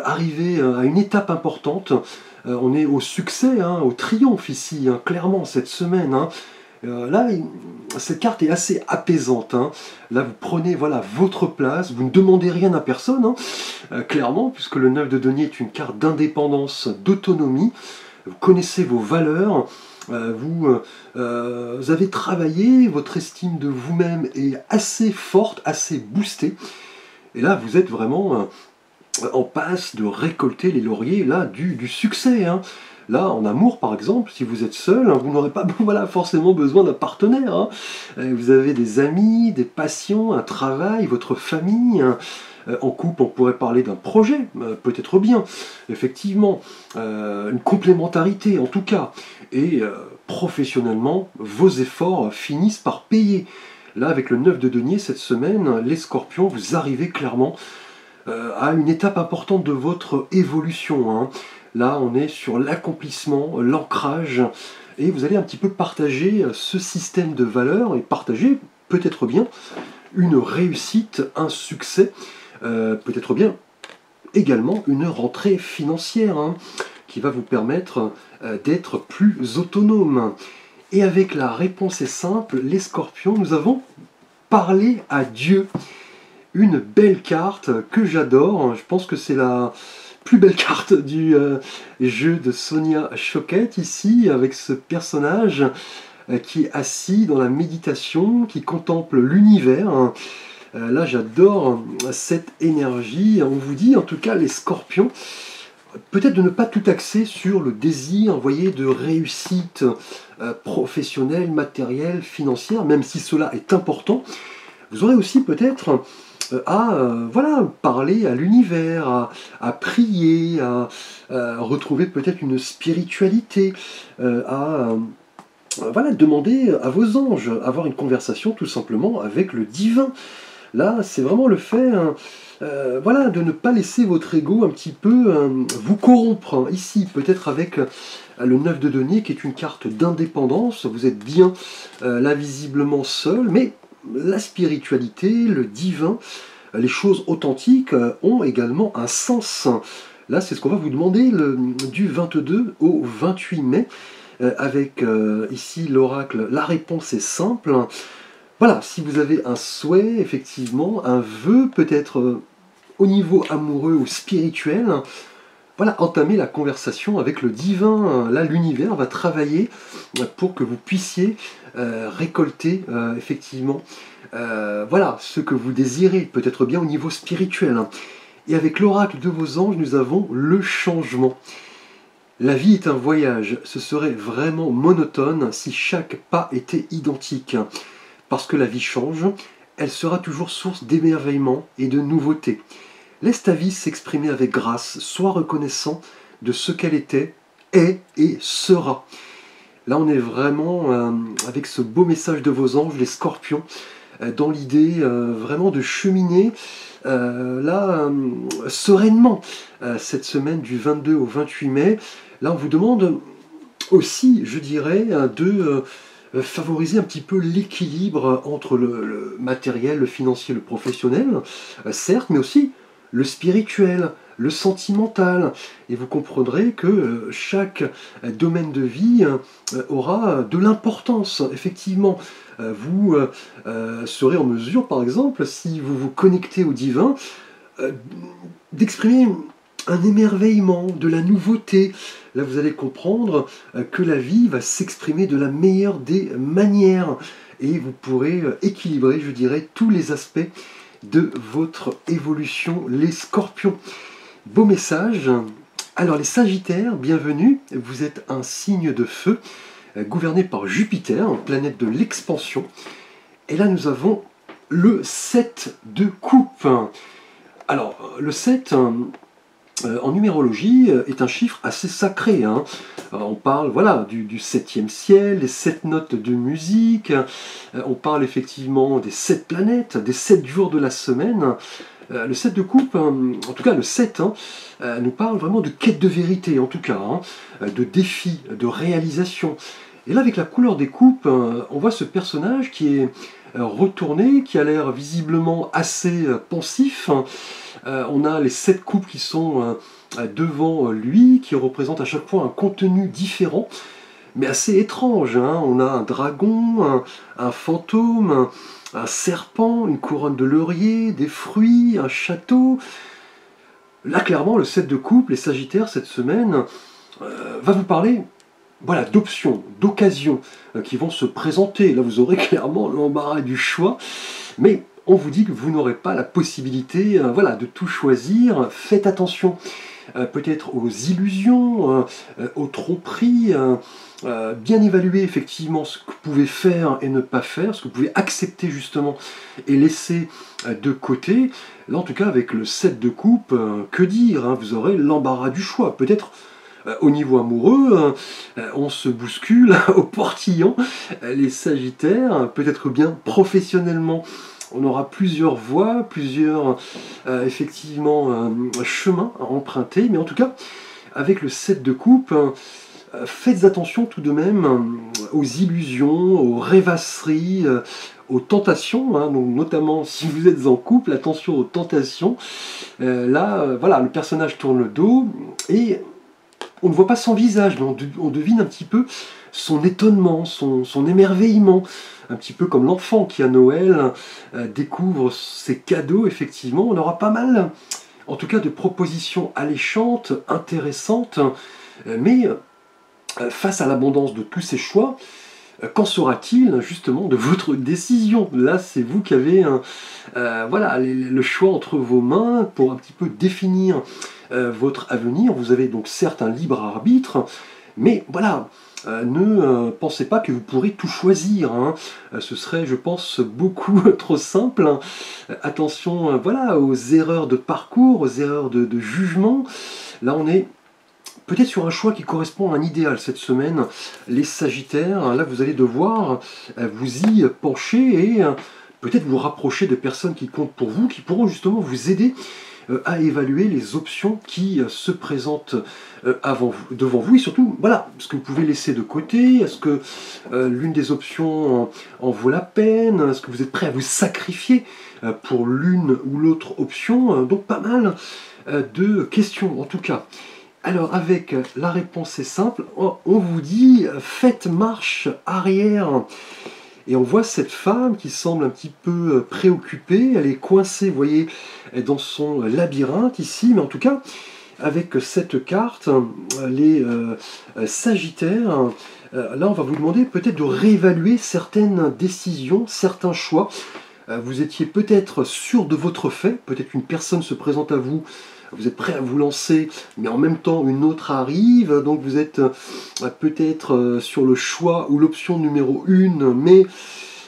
arrivé à une étape importante, on est au succès, hein, au triomphe ici, hein, clairement cette semaine. Hein. Là, cette carte est assez apaisante. Hein. Là vous prenez voilà, votre place, vous ne demandez rien à personne, hein, clairement, puisque le 9 de denier est une carte d'indépendance, d'autonomie. Vous connaissez vos valeurs, vous avez travaillé, votre estime de vous-même est assez forte, assez boostée. Et là, vous êtes vraiment en passe de récolter les lauriers là, du succès. Hein. Là, en amour, par exemple, si vous êtes seul, hein, vous n'aurez pas voilà, forcément besoin d'un partenaire. Hein. Vous avez des amis, des passions, un travail, votre famille. Hein. En couple, on pourrait parler d'un projet, peut-être bien, effectivement, une complémentarité en tout cas. Et professionnellement, vos efforts finissent par payer. Là, avec le 9 de denier cette semaine, les scorpions, vous arrivez clairement à une étape importante de votre évolution. Hein. Là, on est sur l'accomplissement, l'ancrage, et vous allez un petit peu partager ce système de valeurs, et partager, peut-être bien, une réussite, un succès, peut-être bien également une rentrée financière hein, qui va vous permettre d'être plus autonome. Et avec la réponse est simple, les scorpions, nous avons parlé à Dieu. Une belle carte que j'adore, je pense que c'est la plus belle carte du jeu de Sonia Choquette ici, avec ce personnage qui est assis dans la méditation, qui contemple l'univers. Là, j'adore cette énergie. On vous dit, en tout cas, les scorpions, peut-être de ne pas tout axer sur le désir, vous voyez, de réussite professionnelle, matérielle, financière, même si cela est important. Vous aurez aussi peut-être voilà, parler à l'univers, à prier, à retrouver peut-être une spiritualité, voilà, demander à vos anges, avoir une conversation tout simplement avec le divin. Là, c'est vraiment le fait voilà, de ne pas laisser votre ego un petit peu vous corrompre. Ici, peut-être avec le 9 de denier, qui est une carte d'indépendance. Vous êtes bien là visiblement seul, mais la spiritualité, le divin, les choses authentiques ont également un sens. Là, c'est ce qu'on va vous demander du 22 au 28 mai, avec ici l'oracle. La réponse est simple. Voilà, si vous avez un souhait, effectivement, un vœu, peut-être au niveau amoureux ou spirituel, voilà, entamez la conversation avec le divin. Là, l'univers va travailler pour que vous puissiez récolter, effectivement, voilà, ce que vous désirez, peut-être bien au niveau spirituel. Et avec l'oracle de vos anges, nous avons le changement. La vie est un voyage, ce serait vraiment monotone si chaque pas était identique. Parce que la vie change, elle sera toujours source d'émerveillement et de nouveautés. Laisse ta vie s'exprimer avec grâce, sois reconnaissant de ce qu'elle était, est et sera. Là, on est vraiment avec ce beau message de vos anges, les scorpions, dans l'idée vraiment de cheminer là sereinement cette semaine du 22 au 28 mai. Là, on vous demande aussi, je dirais, de favoriser un petit peu l'équilibre entre le matériel, le financier, le professionnel, certes, mais aussi le spirituel, le sentimental. Et vous comprendrez que chaque domaine de vie aura de l'importance. Effectivement, vous serez en mesure, par exemple, si vous vous connectez au divin, d'exprimer un émerveillement, de la nouveauté. Là, vous allez comprendre que la vie va s'exprimer de la meilleure des manières. Et vous pourrez équilibrer, je dirais, tous les aspects de votre évolution, les scorpions. Beau message. Alors, les sagittaires, bienvenue. Vous êtes un signe de feu, gouverné par Jupiter, planète de l'expansion. Et là, nous avons le 7 de coupe. Alors, le 7... en numérologie, est un chiffre assez sacré. Hein. On parle voilà, du 7e ciel, les 7 notes de musique, on parle effectivement des 7 planètes, des 7 jours de la semaine. Le 7 de coupe, en tout cas le 7, nous parle vraiment de quête de vérité, en tout cas, de défi, de réalisation. Et là, avec la couleur des coupes, on voit ce personnage qui est retourné, qui a l'air visiblement assez pensif. On a les 7 coupes qui sont devant lui, qui représentent à chaque fois un contenu différent, mais assez étrange. Hein. On a un dragon, un fantôme, un serpent, une couronne de laurier, des fruits, un château. Là, clairement, le 7 de coupe, les sagittaires, cette semaine, va vous parler voilà, d'options, d'occasions qui vont se présenter. Là, vous aurez clairement l'embarras du choix, mais on vous dit que vous n'aurez pas la possibilité voilà, de tout choisir. Faites attention peut-être aux illusions, aux tromperies, bien évaluer effectivement ce que vous pouvez faire et ne pas faire, ce que vous pouvez accepter justement et laisser de côté. Là, en tout cas, avec le 7 de coupe, que dire, hein, vous aurez l'embarras du choix. Peut-être au niveau amoureux, on se bouscule au portillon, les sagittaires, peut-être bien professionnellement. On aura plusieurs voies, plusieurs effectivement chemins à emprunter, mais en tout cas, avec le 7 de coupe, faites attention tout de même aux illusions, aux rêvasseries, aux tentations, hein, donc notamment si vous êtes en couple, attention aux tentations. Là, voilà, le personnage tourne le dos et on ne voit pas son visage, mais on devine un petit peu son étonnement, son émerveillement, un petit peu comme l'enfant qui à Noël découvre ses cadeaux. Effectivement, on aura pas mal, en tout cas, de propositions alléchantes, intéressantes, mais face à l'abondance de tous ces choix, Qu'en sera-t-il justement de votre décision? Là, c'est vous qui avez voilà, le choix entre vos mains pour un petit peu définir votre avenir. Vous avez donc certes un libre arbitre, mais voilà, ne pensez pas que vous pourrez tout choisir, hein. Ce serait, je pense, beaucoup trop simple, hein. Attention voilà, aux erreurs de parcours, aux erreurs de jugement. Là, on est peut-être sur un choix qui correspond à un idéal cette semaine. Les Sagittaires, là, vous allez devoir vous y pencher et peut-être vous rapprocher de personnes qui comptent pour vous, qui pourront justement vous aider à évaluer les options qui se présentent devant vous, et surtout, voilà, ce que vous pouvez laisser de côté, est-ce que l'une des options en vaut la peine, est-ce que vous êtes prêt à vous sacrifier pour l'une ou l'autre option, donc pas mal de questions en tout cas. Alors avec la réponse est simple, on vous dit faites marche arrière. Et on voit cette femme qui semble un petit peu préoccupée, elle est coincée, vous voyez, dans son labyrinthe ici, mais en tout cas, avec cette carte, les Sagittaires, là on va vous demander peut-être de réévaluer certaines décisions, certains choix. Vous étiez peut-être sûr de votre fait, peut-être une personne se présente à vous, vous êtes prêt à vous lancer, mais en même temps une autre arrive, donc vous êtes peut-être sur le choix ou l'option numéro 1, mais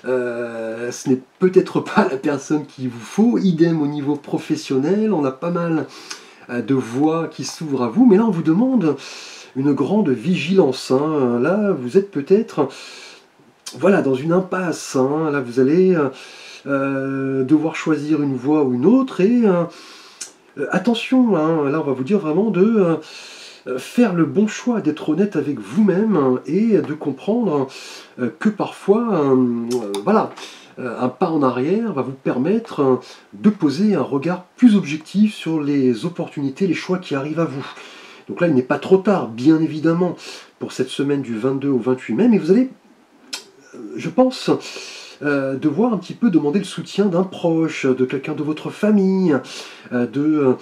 ce n'est peut-être pas la personne qu'il vous faut. Idem au niveau professionnel, on a pas mal de voies qui s'ouvrent à vous, mais là on vous demande une grande vigilance, hein. Là vous êtes peut-être voilà, dans une impasse, hein. Là vous allez devoir choisir une voie ou une autre, et attention, hein, là on va vous dire vraiment de faire le bon choix, d'être honnête avec vous-même et de comprendre que parfois, voilà, un pas en arrière va vous permettre de poser un regard plus objectif sur les opportunités, les choix qui arrivent à vous. Donc là, il n'est pas trop tard, bien évidemment, pour cette semaine du 22 au 28 mai, mais vous allez, je pense, devoir un petit peu demander le soutien d'un proche, de quelqu'un de votre famille, de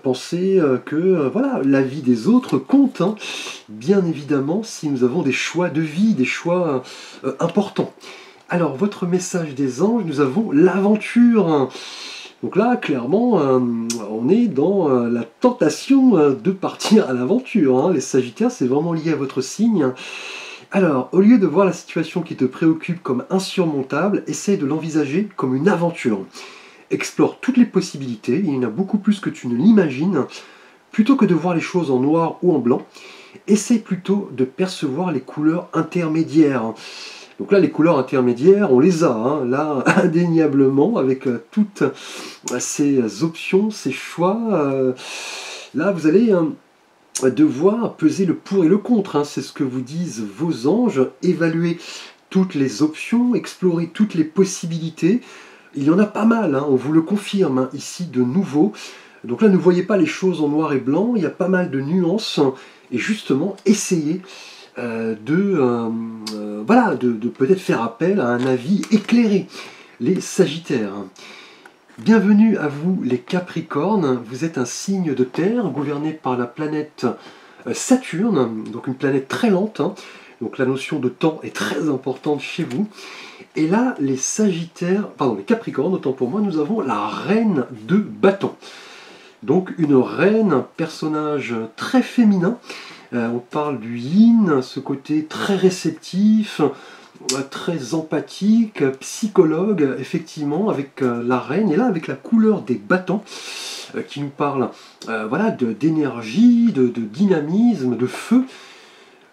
penser que voilà, la vie des autres compte, hein, bien évidemment, si nous avons des choix de vie, des choix importants. Alors, votre message des anges, nous avons l'aventure. Donc là, clairement, on est dans la tentation de partir à l'aventure, hein. Les Sagittaires, c'est vraiment lié à votre signe. Alors, au lieu de voir la situation qui te préoccupe comme insurmontable, essaye de l'envisager comme une aventure. Explore toutes les possibilités, il y en a beaucoup plus que tu ne l'imagines. Plutôt que de voir les choses en noir ou en blanc, essaye plutôt de percevoir les couleurs intermédiaires. Donc là, les couleurs intermédiaires, on les a, hein, là, indéniablement, avec toutes ces options, ces choix. Là, vous allez devoir peser le pour et le contre, hein. C'est ce que vous disent vos anges. Évaluer toutes les options, explorer toutes les possibilités. Il y en a pas mal, hein, on vous le confirme, hein, ici de nouveau. Donc là, ne voyez pas les choses en noir et blanc, il y a pas mal de nuances. Et justement, essayez voilà, de peut-être faire appel à un avis éclairé. Les Sagittaires. Bienvenue à vous les Capricornes, vous êtes un signe de terre gouverné par la planète Saturne, donc une planète très lente, hein. Donc la notion de temps est très importante chez vous. Et là, les Sagittaires, pardon, les Capricornes, autant pour moi, nous avons la reine de bâton. Donc une reine, un personnage très féminin. On parle du yin, ce côté très réceptif, très empathique, psychologue, effectivement, avec la reine, et là avec la couleur des bâtons, qui nous parle voilà, d'énergie, de dynamisme, de feu.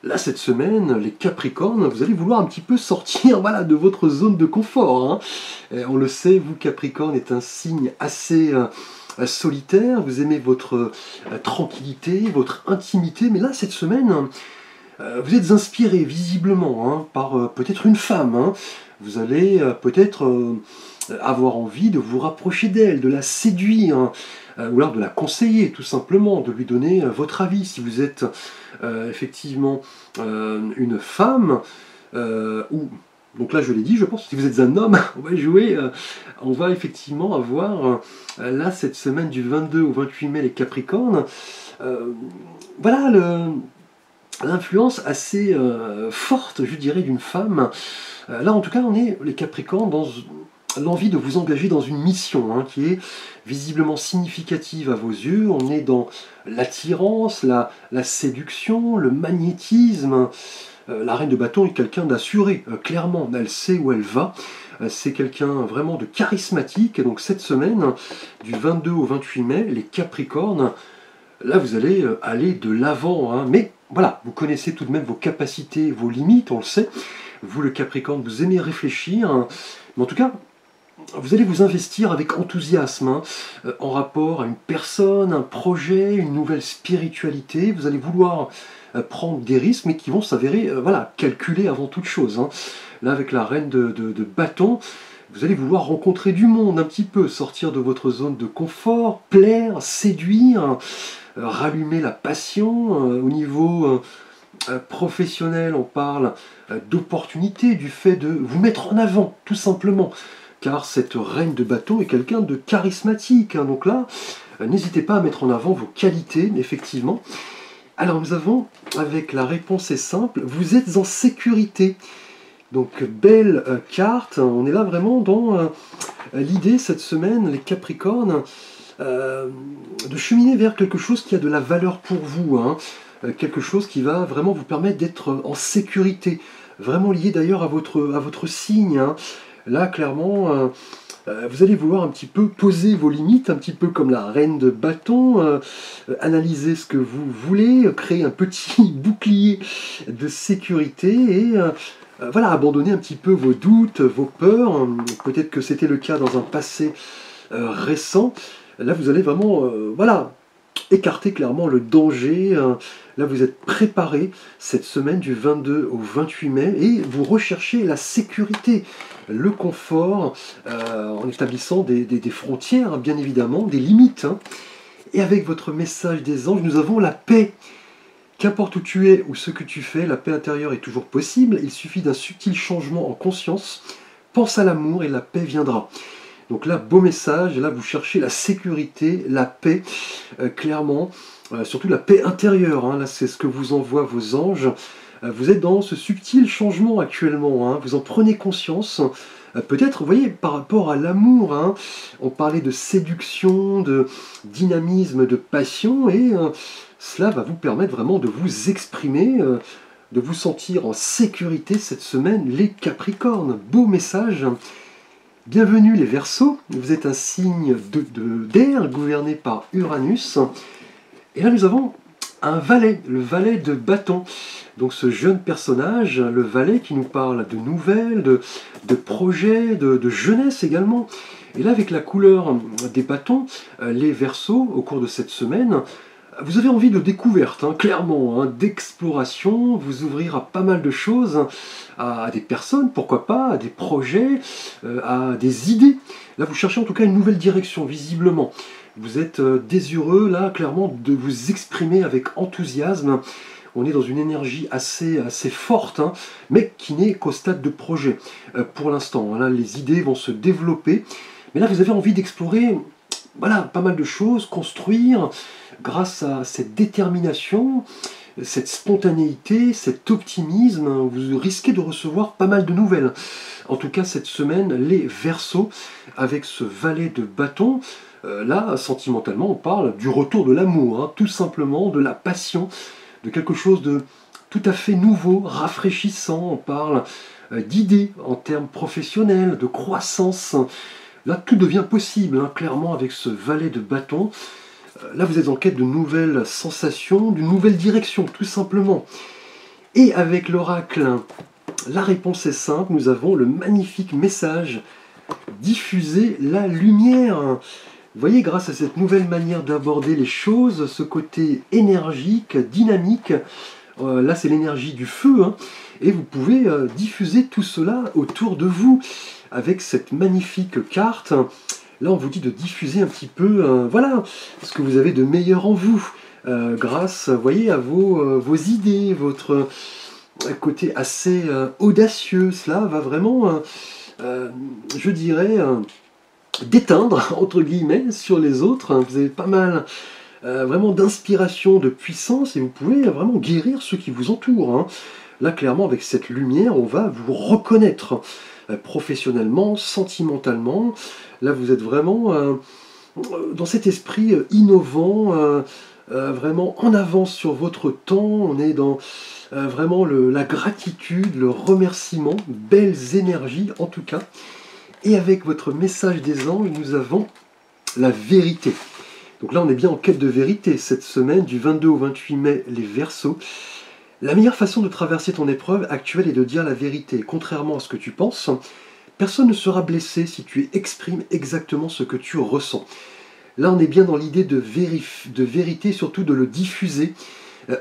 Là, cette semaine, les Capricornes, vous allez vouloir un petit peu sortir voilà, de votre zone de confort, hein. On le sait, vous, Capricorne, est un signe assez solitaire, vous aimez votre tranquillité, votre intimité, mais là, cette semaine, vous êtes inspiré visiblement, hein, par peut-être une femme, hein. Vous allez peut-être avoir envie de vous rapprocher d'elle, de la séduire, hein, ou alors de la conseiller tout simplement, de lui donner votre avis. Si vous êtes effectivement une femme, ou donc là je l'ai dit, je pense que si vous êtes un homme, on va jouer, on va effectivement avoir là cette semaine du 22 au 28 mai les Capricornes, voilà l'influence assez forte, je dirais, d'une femme. Là, en tout cas, on est, les Capricornes, dans l'envie de vous engager dans une mission hein, qui est visiblement significative à vos yeux. On est dans l'attirance, la séduction, le magnétisme. La reine de bâton est quelqu'un d'assuré, clairement, elle sait où elle va. C'est quelqu'un vraiment de charismatique. Et donc cette semaine, du 22 au 28 mai, les Capricornes, là vous allez aller de l'avant. Hein. Mais voilà, vous connaissez tout de même vos capacités, vos limites, on le sait. Vous, le Capricorne, vous aimez réfléchir. Hein. Mais en tout cas, vous allez vous investir avec enthousiasme hein, en rapport à une personne, un projet, une nouvelle spiritualité. Vous allez vouloir prendre des risques, mais qui vont s'avérer voilà, calculés avant toute chose. Hein. Là, avec la reine de bâton, vous allez vouloir rencontrer du monde un petit peu, sortir de votre zone de confort, plaire, séduire, rallumer la passion. Au niveau professionnel, on parle d'opportunité, du fait de vous mettre en avant, tout simplement. Car cette reine de bâton est quelqu'un de charismatique. Hein. Donc là, n'hésitez pas à mettre en avant vos qualités, effectivement. Alors nous avons, avec la réponse est simple, vous êtes en sécurité. Donc belle carte, on est là vraiment dans l'idée cette semaine, les Capricornes, de cheminer vers quelque chose qui a de la valeur pour vous, hein. Quelque chose qui va vraiment vous permettre d'être en sécurité, vraiment lié d'ailleurs à votre signe. Hein. Là clairement, vous allez vouloir un petit peu poser vos limites, un petit peu comme la reine de bâton, analyser ce que vous voulez, créer un petit bouclier de sécurité et voilà, abandonner un petit peu vos doutes, vos peurs. Peut-être que c'était le cas dans un passé récent. Là, vous allez vraiment voilà, écarter clairement le danger. Là, vous êtes préparé cette semaine du 22 au 28 mai et vous recherchez la sécurité, le confort, en établissant des frontières, hein, bien évidemment, des limites. Hein. Et avec votre message des anges, nous avons la paix. Qu'importe où tu es ou ce que tu fais, la paix intérieure est toujours possible. Il suffit d'un subtil changement en conscience. Pense à l'amour et la paix viendra. Donc là, beau message. Et là, vous cherchez la sécurité, la paix, clairement. Surtout la paix intérieure. Hein. Là, c'est ce que vous envoient vos anges. Vous êtes dans ce subtil changement actuellement. Hein. Vous en prenez conscience. Peut-être, vous voyez, par rapport à l'amour, hein, on parlait de séduction, de dynamisme, de passion, et cela va vous permettre vraiment de vous exprimer, de vous sentir en sécurité cette semaine, les Capricornes. Beau message. Bienvenue les Verseaux, vous êtes un signe d'air gouverné par Uranus. Et là nous avons un valet, le valet de bâton. Donc ce jeune personnage, le valet qui nous parle de nouvelles, de projets, de jeunesse également. Et là avec la couleur des bâtons, les Verseaux, au cours de cette semaine, vous avez envie de découverte, hein, clairement, hein, d'exploration, vous ouvrir à pas mal de choses, hein, à des personnes, pourquoi pas, à des projets, à des idées. Là vous cherchez en tout cas une nouvelle direction, visiblement. Vous êtes désireux, là, clairement, de vous exprimer avec enthousiasme. On est dans une énergie assez forte, hein, mais qui n'est qu'au stade de projet pour l'instant. Là, les idées vont se développer. Mais là, vous avez envie d'explorer voilà, pas mal de choses, construire grâce à cette détermination, cette spontanéité, cet optimisme. Vous risquez de recevoir pas mal de nouvelles. En tout cas, cette semaine, les Verseaux, avec ce valet de bâton, là, sentimentalement, on parle du retour de l'amour, hein, tout simplement, de la passion, de quelque chose de tout à fait nouveau, rafraîchissant. On parle d'idées en termes professionnels, de croissance. Là, tout devient possible, hein, clairement, avec ce valet de bâton. Là, vous êtes en quête de nouvelles sensations, d'une nouvelle direction, tout simplement. Et avec l'oracle, la réponse est simple. Nous avons le magnifique message « Diffuser la lumière ». Vous voyez, grâce à cette nouvelle manière d'aborder les choses, ce côté énergique, dynamique, là c'est l'énergie du feu, hein, et vous pouvez diffuser tout cela autour de vous avec cette magnifique carte. Là on vous dit de diffuser un petit peu, voilà, ce que vous avez de meilleur en vous, grâce, vous voyez, à vos idées, votre côté assez audacieux. Cela va vraiment, je dirais, déteindre, entre guillemets, sur les autres. Vous avez pas mal vraiment d'inspiration, de puissance, et vous pouvez vraiment guérir ceux qui vous entourent, hein. Là, clairement, avec cette lumière, on va vous reconnaître professionnellement, sentimentalement. Là, vous êtes vraiment dans cet esprit innovant, vraiment en avance sur votre temps. On est dans vraiment la gratitude, le remerciement, belles énergies en tout cas. Et avec votre message des anges, nous avons la vérité. Donc là, on est bien en quête de vérité cette semaine, du 22 au 28 mai, les Verseaux. La meilleure façon de traverser ton épreuve actuelle est de dire la vérité. Contrairement à ce que tu penses, personne ne sera blessé si tu exprimes exactement ce que tu ressens. Là, on est bien dans l'idée de vérité, surtout de le diffuser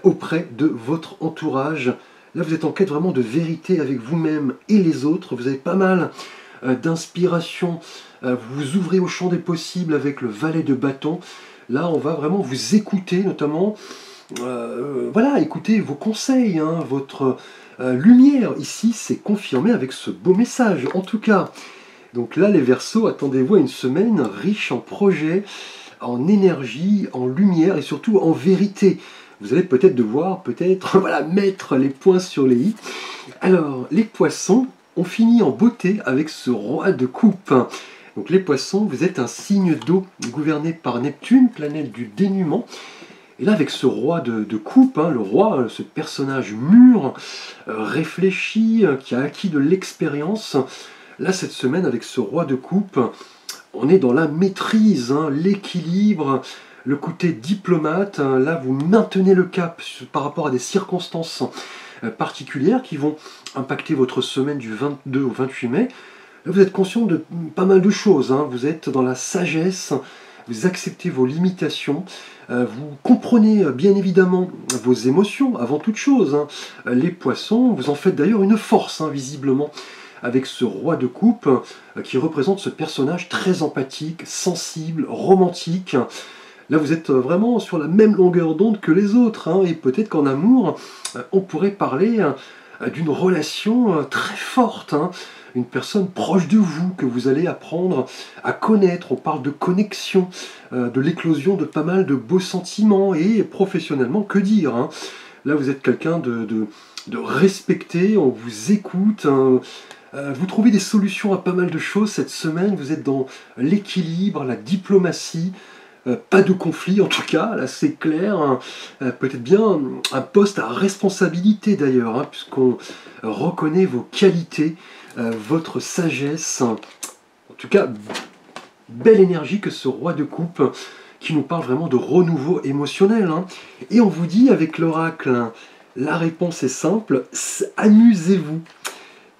auprès de votre entourage. Là, vous êtes en quête vraiment de vérité avec vous-même et les autres. Vous avez pas mal d'inspiration. Vous vous ouvrez au champ des possibles avec le valet de bâton. Là, on va vraiment vous écouter, notamment... voilà, écoutez vos conseils, hein, votre lumière ici, c'est confirmé avec ce beau message, en tout cas. Donc là, les Verseaux, attendez-vous à une semaine riche en projets, en énergie, en lumière et surtout en vérité. Vous allez peut-être devoir, voilà, mettre les points sur les i. Alors, les Poissons, on finit en beauté avec ce roi de coupe. Donc les Poissons, vous êtes un signe d'eau gouverné par Neptune, planète du dénuement. Et là, avec ce roi de coupe, hein, le roi, ce personnage mûr, réfléchi, qui a acquis de l'expérience, là, cette semaine, avec ce roi de coupe, on est dans la maîtrise, hein, l'équilibre, le côté diplomate. Hein. Là, vous maintenez le cap par rapport à des circonstances particulières qui vont impacter votre semaine du 22 au 28 mai. Là, vous êtes conscient de pas mal de choses. Hein. Vous êtes dans la sagesse, vous acceptez vos limitations. Vous comprenez bien évidemment vos émotions avant toute chose. Hein. Les Poissons, vous en faites d'ailleurs une force, hein, visiblement, avec ce roi de coupe qui représente ce personnage très empathique, sensible, romantique. Là, vous êtes vraiment sur la même longueur d'onde que les autres. Hein, et peut-être qu'en amour, on pourrait parler d'une relation très forte. Hein, une personne proche de vous, que vous allez apprendre à connaître. On parle de connexion, de l'éclosion de pas mal de beaux sentiments, et professionnellement, que dire, hein. Là, vous êtes quelqu'un de respecté, on vous écoute, hein. Vous trouvez des solutions à pas mal de choses cette semaine, vous êtes dans l'équilibre, la diplomatie, pas de conflit en tout cas, là c'est clair, hein. Peut-être bien un poste à responsabilité d'ailleurs, hein, puisqu'on reconnaît vos qualités, votre sagesse. En tout cas, belle énergie que ce roi de coupe qui nous parle vraiment de renouveau émotionnel. Hein. Et on vous dit avec l'oracle, hein, la réponse est simple, amusez-vous.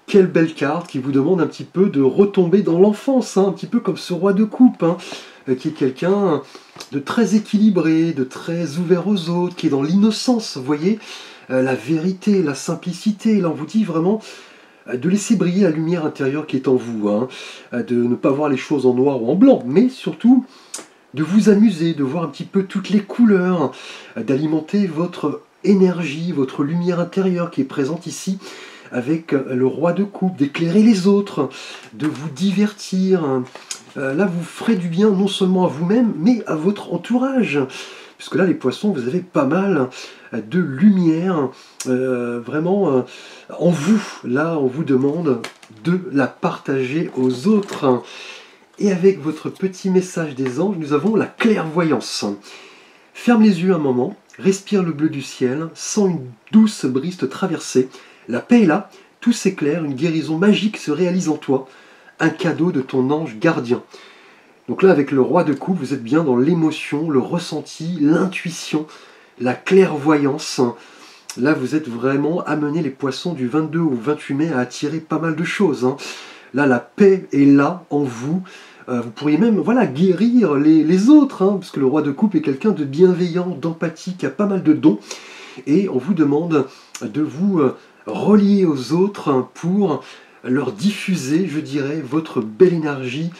Quelle belle carte qui vous demande un petit peu de retomber dans l'enfance, hein, un petit peu comme ce roi de coupe, hein, qui est quelqu'un de très équilibré, de très ouvert aux autres, qui est dans l'innocence, vous voyez, la vérité, la simplicité. Là, on vous dit vraiment de laisser briller la lumière intérieure qui est en vous, hein, de ne pas voir les choses en noir ou en blanc, mais surtout de vous amuser, de voir un petit peu toutes les couleurs, d'alimenter votre énergie, votre lumière intérieure qui est présente ici, avec le roi de coupe, d'éclairer les autres, de vous divertir. Là, vous ferez du bien non seulement à vous-même, mais à votre entourage. Puisque là, les Poissons, vous avez pas mal de lumière, vraiment en vous. Là, on vous demande de la partager aux autres. Et avec votre petit message des anges, nous avons la clairvoyance. Ferme les yeux un moment, respire le bleu du ciel, sens une douce brise te traverser. La paix est là, tout s'éclaire, une guérison magique se réalise en toi, un cadeau de ton ange gardien. Donc là, avec le roi de coupe, vous êtes bien dans l'émotion, le ressenti, l'intuition, la clairvoyance. Là, vous êtes vraiment amené, les Poissons, du 22 au 28 mai, à attirer pas mal de choses. Hein. Là, la paix est là, en vous. Vous pourriez même guérir les autres, hein, parce que le roi de coupe est quelqu'un de bienveillant, d'empathique, qui a pas mal de dons. Et on vous demande de vous relier aux autres pour leur diffuser, je dirais, votre belle énergie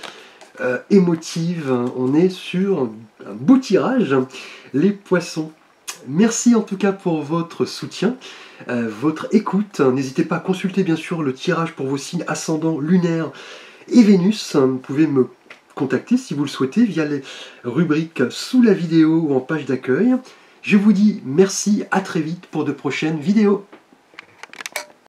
émotive. On est sur un beau tirage, les Poissons. Merci en tout cas pour votre soutien, votre écoute. N'hésitez pas à consulter bien sûr le tirage pour vos signes ascendants, lunaires et Vénus. Vous pouvez me contacter si vous le souhaitez via les rubriques sous la vidéo ou en page d'accueil. Je vous dis merci, à très vite pour de prochaines vidéos.